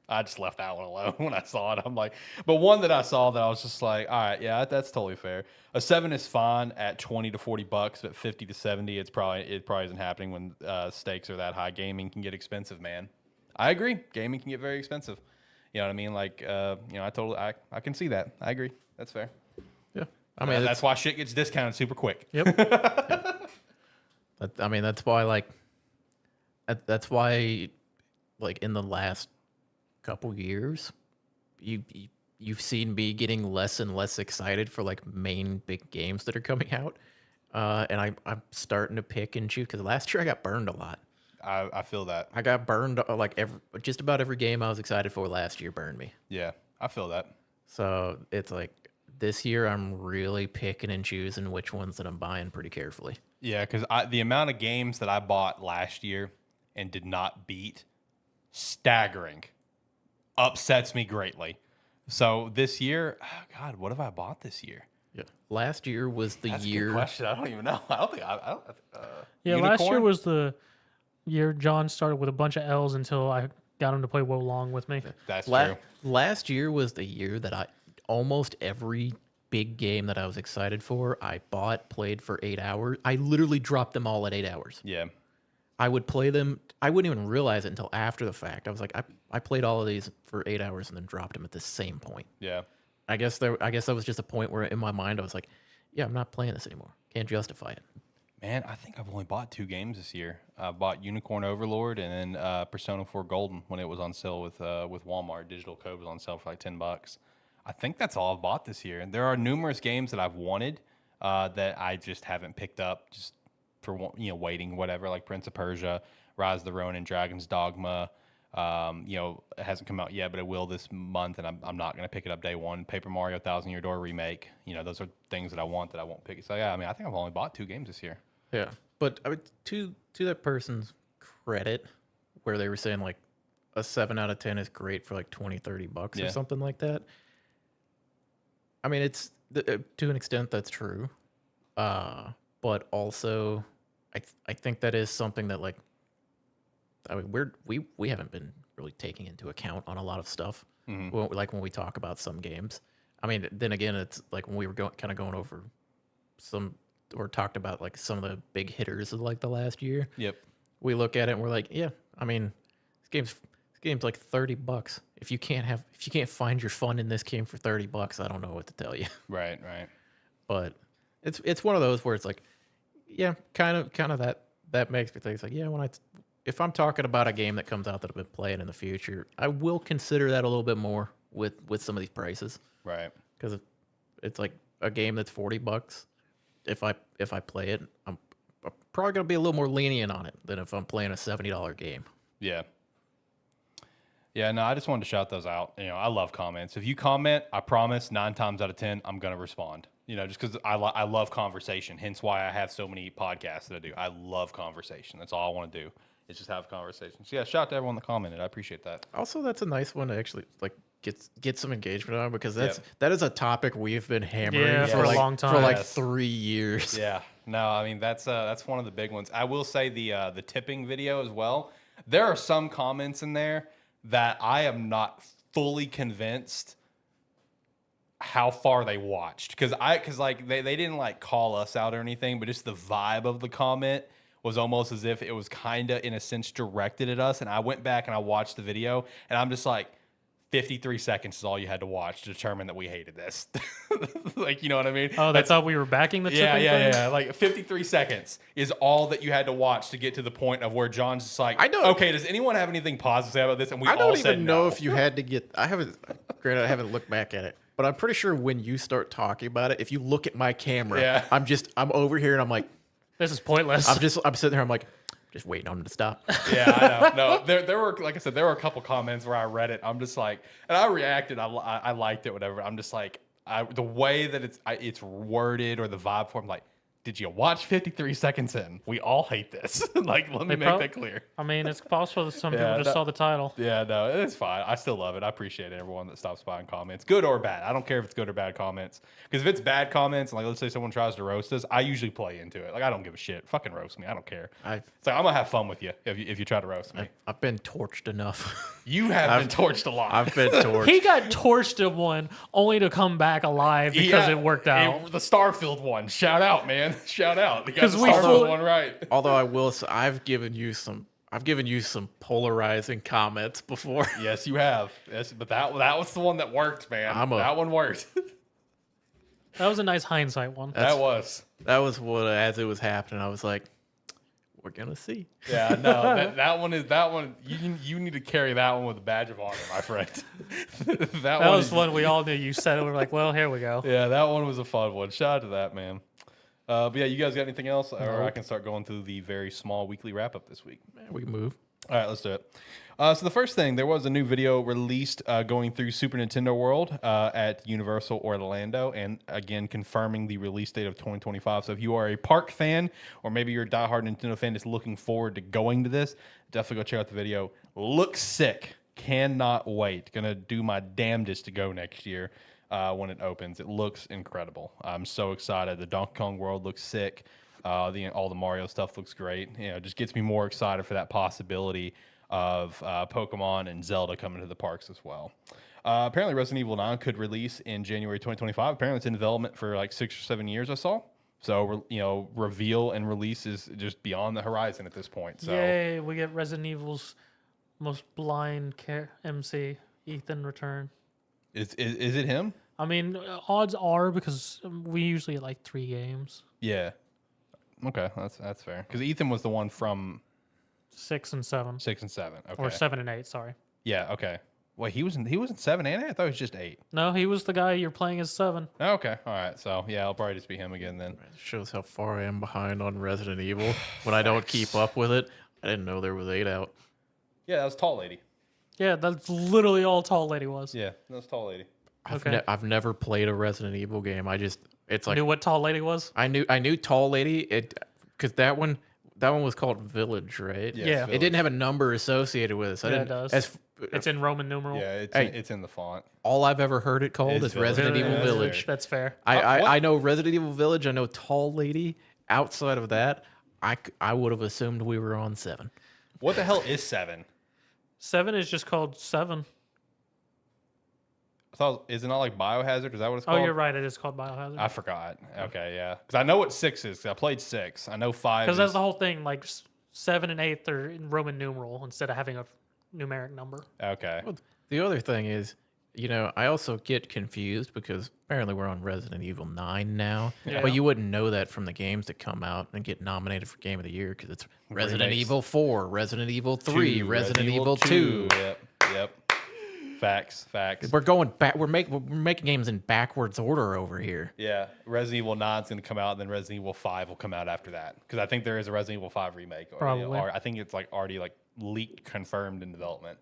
I just left that one alone when I saw it. I'm like, but one that I saw that I was just like, all right, yeah, that's totally fair. A 7 is fine at $20 to $40, but 50 to 70, it probably isn't happening when stakes are that high. Gaming can get expensive, man. I agree. Gaming can get very expensive. You know what I mean? Like, I can see that. I agree. That's fair. Yeah. I mean, that's why shit gets discounted super quick. Yep. I mean, that's why, like, in the last couple years, you've seen me getting less and less excited for, like, main big games that are coming out. And I'm starting to pick and choose because last year I got burned a lot. I feel that. I got burned, like, just about every game I was excited for last year burned me. Yeah, I feel that. So it's like, this year, I'm really picking and choosing which ones that I'm buying pretty carefully. Yeah, because the amount of games that I bought last year and did not beat, staggering, upsets me greatly. So this year, God, what have I bought this year? Yeah, last year was the That's year. A good question. I don't even know. I don't think. Yeah, Unicorn? last year was the year John started with a bunch of L's until I got him to play Wo Long with me. That's true. Last year was the year that almost every big game that I was excited for, I bought, played for 8 hours. I literally dropped them all at 8 hours. Yeah. I would play them. I wouldn't even realize it until after the fact. I was like, I played all of these for 8 hours and then dropped them at the same point. Yeah. I guess that was just a point where in my mind I was like, yeah, I'm not playing this anymore. Can't justify it. Man, I think I've only bought 2 games this year. I bought Unicorn Overlord and then Persona 4 Golden when it was on sale with Walmart. Digital Code was on sale for like $10. I think that's all I've bought this year. There are numerous games that I've wanted that I just haven't picked up just for waiting, whatever, like Prince of Persia, Rise of the Ronin, Dragon's Dogma. It hasn't come out yet, but it will this month, and I'm not going to pick it up day one. Paper Mario Thousand Year Door remake. Those are things that I want that I won't pick. So yeah, I mean, I think I've only bought 2 games this year. Yeah, but I mean, to that person's credit, where they were saying like a 7 out of 10 is great for like $20-$30 or something like that. I mean, it's to an extent that's true, but also I think that is something that like we haven't been really taking into account on a lot of stuff. Mm-hmm. Like when we talk about some games. I mean, then again, it's like when we were going over some or talked about like some of the big hitters of like the last year. Yep. We look at it and we're like, yeah, I mean, this game's like $30. If you can't find your fun in this game for $30, I don't know what to tell you. Right. But it's one of those where it's like, yeah, kind of that makes me think. It's like, yeah, if I'm talking about a game that comes out that I've been playing in the future, I will consider that a little bit more with some of these prices. Right. Because it's like a game that's $40. If I play it, I'm probably gonna be a little more lenient on it than if I'm playing a $70 game. Yeah. Yeah, no, I just wanted to shout those out. I love comments. If you comment, I promise 9 times out of 10, I'm going to respond. Just because I love conversation. Hence why I have so many podcasts that I do. I love conversation. That's all I want to do is just have conversations. So yeah, shout out to everyone that commented. I appreciate that. Also, that's a nice one to actually like get some engagement on because that is a topic we've been hammering for a long time. For like 3 years. Yeah. No, I mean that's one of the big ones. I will say the tipping video as well. There are some comments in there that I am not fully convinced how far they watched. Because like they didn't like call us out or anything, but just the vibe of the comment was almost as if it was kind of in a sense directed at us. And I went back and I watched the video and I'm just like, 53 seconds is all you had to watch to determine that we hated this. Like, you know what I mean? Oh, they thought we were backing the tipping thing? Yeah. Like 53 seconds is all that you had to watch to get to the point of where John's just like, okay, does anyone have anything positive to say about this? And I don't even know if you had to get. I haven't looked back at it. But I'm pretty sure when you start talking about it, if you look at my camera, Yeah. I'm over here and I'm like, This is pointless. I'm sitting there, I'm like, just waiting on him to stop. Yeah, I know. No, there were, like I said, there were a couple comments where I read it. I'm just like, and I reacted. I liked it, whatever. I'm just like, the way that it's worded or the vibe for, I'm like, did you watch 53 seconds in? We all hate this. Like, let me make that clear. I mean, it's possible that some people just saw the title. Yeah, no, it's fine. I still love it. I appreciate everyone that stops by and comments, good or bad. I don't care if it's good or bad comments. Because if it's bad comments, like let's say someone tries to roast us, I usually play into it. Like I don't give a shit. Fucking roast me. I don't care. It's like I'm gonna have fun with you if you try to roast me. I've been torched enough. You have been torched a lot. I've been torched. He got torched in one only to come back alive because it worked out. The Starfield one. Shout out, man. Shout out. Because we Starfield one right. Although I will say, I've given you some polarizing comments before. Yes, you have. Yes, but that was the one that worked, man. That one worked. That was a nice hindsight one. That was what, as it was happening, I was like, we're gonna see. Yeah, no, that one. You need to carry that one with a badge of honor, my friend. that was one we all knew. You said it. We're like, well, here we go. Yeah, that one was a fun one. Shout out to that, man. But yeah, you guys got anything else, or I can start going through the very small weekly wrap up this week. We can move. All right, let's do it. So the first thing, there was a new video released going through Super Nintendo World at Universal Orlando, and again confirming the release date of 2025. So if you are a park fan, or maybe you're a diehard Nintendo fan that's looking forward to going to this, definitely go check out the video. Looks sick. Cannot wait. Gonna do my damnedest to go next year when it opens. It looks incredible. I'm so excited. The Donkey Kong world looks sick. All the Mario stuff looks great. You know, it just gets me more excited for that possibility of Pokemon and Zelda coming to the parks as well. Apparently, Resident Evil 9 could release in January 2025. Apparently, it's in development for like 6 or 7 years, I saw. So, you know, reveal and release is just beyond the horizon at this point. So, yay, we get Resident Evil's most blind MC, Ethan, return. Is it him? I mean, odds are because we usually get like 3 games. Yeah. Okay, that's fair. Because Ethan was the one from 6 and 7. 6 and 7. Okay. Or 7 and 8. Sorry. Yeah. Okay. Wait, he was in 7 and 8. I thought it was just 8. No, he was the guy you're playing as 7. Okay. All right. So yeah, I'll probably just be him again then. It shows how far I am behind on Resident Evil. When I don't keep up with it, I didn't know there was 8 out. Yeah, that was Tall Lady. Yeah, that's literally all Tall Lady was. Yeah, that was Tall Lady. I've never played a Resident Evil game. It's like Knew what Tall Lady was? I knew Tall Lady because that one was called Village, right? Yeah. It didn't have a number associated with it. So it does. It's in Roman numeral. Yeah, Hey. it's in the font. All I've ever heard it called is Resident Evil Village. That's fair. I know Resident Evil Village. I know Tall Lady. Outside of that, I would have assumed we were on 7. What the hell is 7? 7 is just called 7. I thought, is it not like Biohazard? Is that what it's called? Oh, you're right. It is called Biohazard. I forgot. Okay, yeah. Because I know what 6 is. Because I played 6. I know 5. Because that's the whole thing. Like 7 and 8 are in Roman numeral instead of having a numeric number. Okay. Well, the other thing is, you know, I also get confused because apparently we're on Resident Evil 9 now. Yeah. But you wouldn't know that from the games that come out and get nominated for Game of the Year because it's Resident Remakes. Evil 4, Resident Evil 3, 2, Resident Evil 2. Yep. Facts. We're going back. We're making games in backwards order over here. Yeah. Resident Evil 9 is going to come out, and then Resident Evil 5 will come out after that. Because I think there is a Resident Evil 5 remake. Probably. Or I think it's like already like leaked, confirmed in development.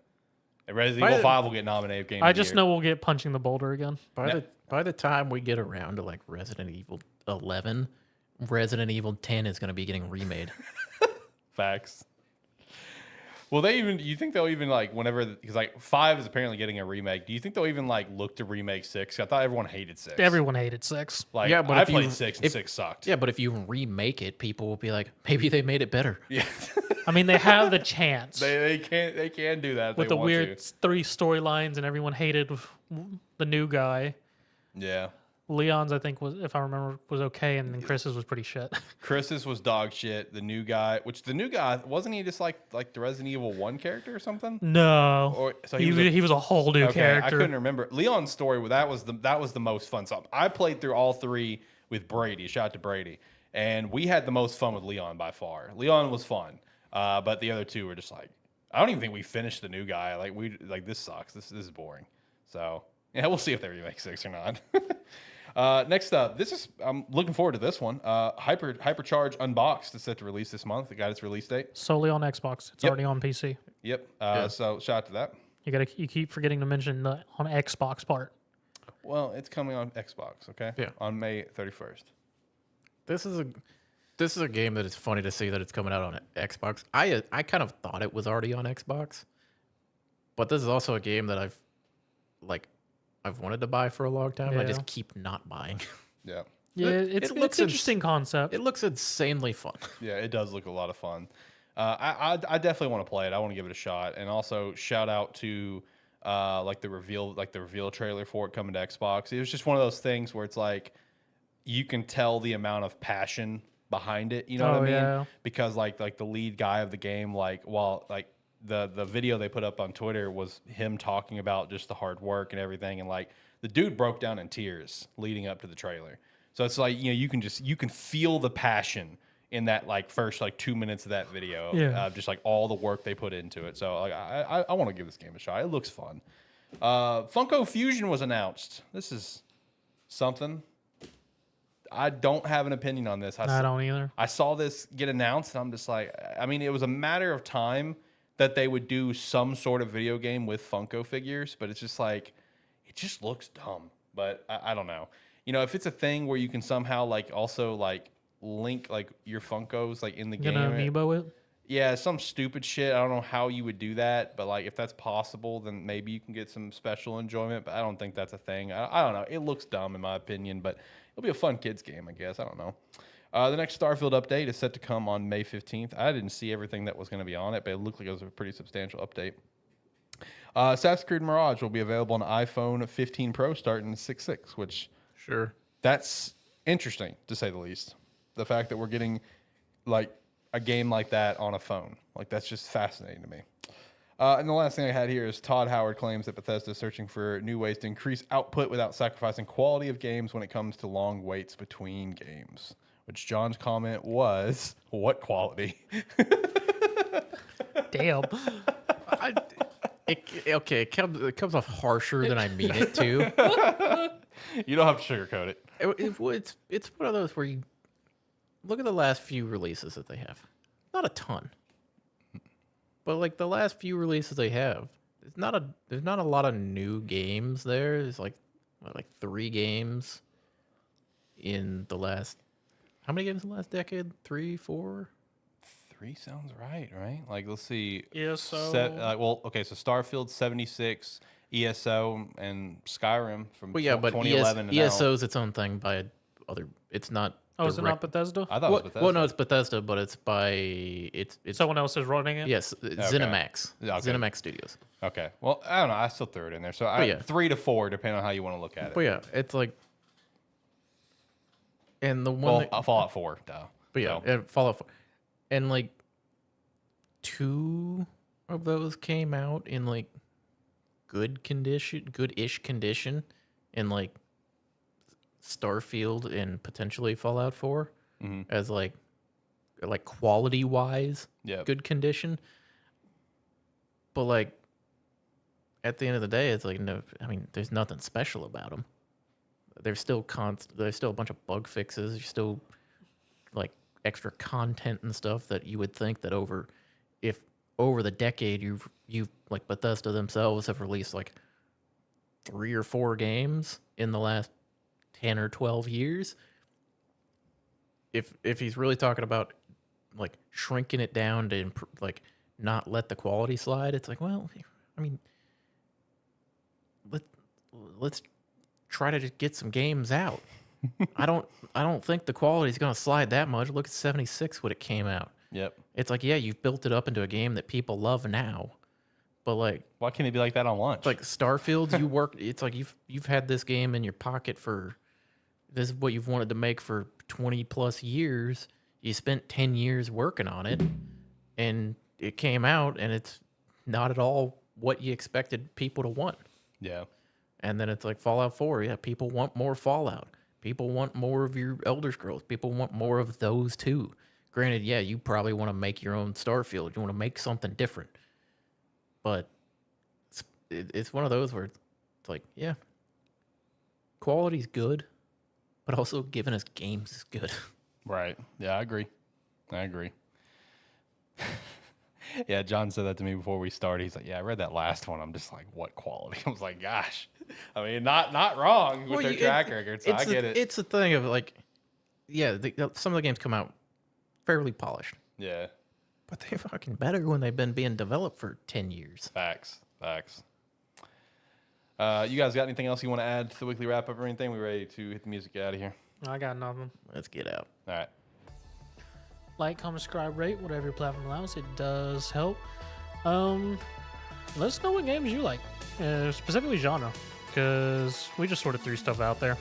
And Resident Evil 5 will get nominated Game of the Year. I just know we'll get Punching the Boulder again. By the time we get around to like Resident Evil 11, Resident Evil 10 is going to be getting remade. Facts. Well, you think they'll even like whenever, because like 5 is apparently getting a remake. Do you think they'll even like look to remake 6? I thought everyone hated 6. Everyone hated 6. Like, Yeah, but I if you- played 6 and if- 6 sucked. Yeah, but if you remake it, people will be like, maybe they made it better. Yeah. I mean, they have the chance. they can do that if with they the want weird to. 3 storylines, and everyone hated the new guy. Yeah. Leon's, I think, was, if I remember, was okay, and then Chris's was pretty shit. Chris's was dog shit. The new guy, wasn't he just like the Resident Evil 1 character or something? No, Or so he was a whole new okay, character. I couldn't remember. Leon's story, that was the most fun. So I played through all 3 with Brady. Shout out to Brady. And we had the most fun with Leon by far. Leon was fun. But the other 2 were just like, I don't even think we finished the new guy. Like this sucks. This is boring. So Yeah, we'll see if they remake 6 or not. Next up, I'm looking forward to this one. Hypercharge Unboxed is set to release this month. It got its release date. Solely on Xbox. It's already on PC. Yep. So shout out to that. You keep forgetting to mention the on Xbox part. Well, it's coming on Xbox, okay? Yeah. On May 31st. This is a game that is funny to see that it's coming out on Xbox. I kind of thought it was already on Xbox, but this is also a game that I've wanted to buy for a long time. I just keep not buying. Yeah. Yeah, it's interesting concept. It looks insanely fun. Yeah, it does look a lot of fun. I definitely want to play it. I want to give it a shot. And also shout out to the reveal trailer for it coming to Xbox. It was just one of those things where it's like you can tell the amount of passion behind it. You know what I mean? Yeah. Because like the lead guy of the game, the video they put up on Twitter was him talking about just the hard work and everything, and like the dude broke down in tears leading up to the trailer. So it's like, you can feel the passion in that first 2 minutes of that video. Yeah. Just like all the work they put into it. So I want to give this game a shot. It looks fun. Funko Fusion was announced. This is something. I don't have an opinion on this. I don't either. I saw this get announced, and I'm just like, I mean, it was a matter of time that they would do some sort of video game with Funko figures, but it's just like, it just looks dumb. But I don't know. If it's a thing where you can somehow also link your Funkos in the game. Gonna amiibo it? Yeah, some stupid shit. I don't know how you would do that, but if that's possible, then maybe you can get some special enjoyment. But I don't think that's a thing. I don't know. It looks dumb in my opinion, but it'll be a fun kids game, I guess. I don't know. The next Starfield update is set to come on May 15th. I didn't see everything that was going to be on it, but it looked like it was a pretty substantial update. Assassin's Creed Mirage will be available on iPhone 15 Pro starting 6/6, which that's interesting to say the least. The fact that we're getting a game like that on a phone, that's just fascinating to me. And the last thing I had here is Todd Howard claims that Bethesda is searching for new ways to increase output without sacrificing quality of games when it comes to long waits between games. Which John's comment was, what quality? Damn. It comes off harsher than I mean it to. You don't have to sugarcoat it. It's one of those where you look at the last few releases that they have. Not a ton, but the last few releases they have, there's not a lot of new games there. There's like 3 games in the last. How many games in the last decade? 3, 4? 3 sounds right? Let's see. ESO. So Starfield 76, ESO, and Skyrim from 2011. But ESO is its own thing by other. It's not. Oh, is it not Bethesda? I thought it was Bethesda. Well, no, it's Bethesda, but it's by it's someone else is running it. Yes, ZeniMax. Okay. ZeniMax Studios. Okay. Well, I don't know. I still threw it in there. So 3 to 4, depending on how you want to look at it. But yeah, it's and the one Fallout 4, duh. But yeah, and Fallout 4. And 2 of those came out in good-ish condition, in Starfield and potentially Fallout 4 as quality wise, good condition. But at the end of the day, it's no. I mean, there's nothing special about them. There's still there's still a bunch of bug fixes. There's still extra content and stuff that you would think that over the decade you've Bethesda themselves have released 3 or 4 games in the last 10 or 12 years. If he's really talking about shrinking it down to not let the quality slide, it's well, I mean, let's try to just get some games out. I don't think the quality is going to slide that much. Look at 76 when it came out. Yep. It's you've built it up into a game that people love now. But why can't it be like that on launch? Starfield, you work. It's you've had this game in your pocket for. This is what you've wanted to make for 20 plus years. You spent 10 years working on it, and it came out, and it's not at all what you expected people to want. Yeah. And then it's Fallout 4. Yeah, people want more Fallout. People want more of your Elder Scrolls. People want more of those too. Granted, yeah, you probably want to make your own Starfield. You want to make something different. But it's one of those where it's yeah, quality's good, but also giving us games is good. Right. Yeah, I agree. Yeah, John said that to me before we started. He's like, "Yeah, I read that last one." I'm just like, "What quality?" I was like, "Gosh, I mean, not wrong with their track record." So I get it. It's a thing of like, yeah, some of the games come out fairly polished. Yeah. But they're fucking better when they've been being developed for 10 years. Facts. You guys got anything else you want to add to the weekly wrap up or anything? We ready to hit the music out of here? I got nothing. Let's get out. All right. Like, comment, subscribe, rate, whatever your platform allows. It does help. Let us know what games you like, specifically genre, because we just sort of threw stuff out there.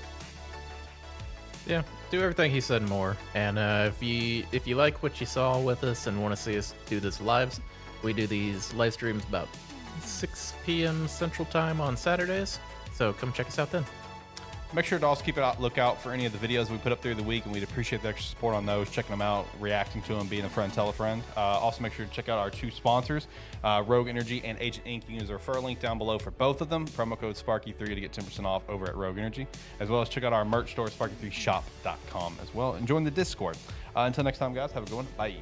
Yeah, do everything he said and more. And if you like what you saw with us and want to see us do this lives, we do these live streams about 6 p.m. Central Time on Saturdays. So come check us out then. Make sure to also keep a lookout for any of the videos we put up through the week, and we'd appreciate the extra support on those, checking them out, reacting to them, being a friend, tell a friend. Also, make sure to check out our 2 sponsors, Rogue Energy and Agent Inc. You can use the referral link down below for both of them. Promo code Sparky3 to get 10% off over at Rogue Energy, as well as check out our merch store, Sparky3shop.com as well, and join the Discord. Until next time, guys, have a good one. Bye.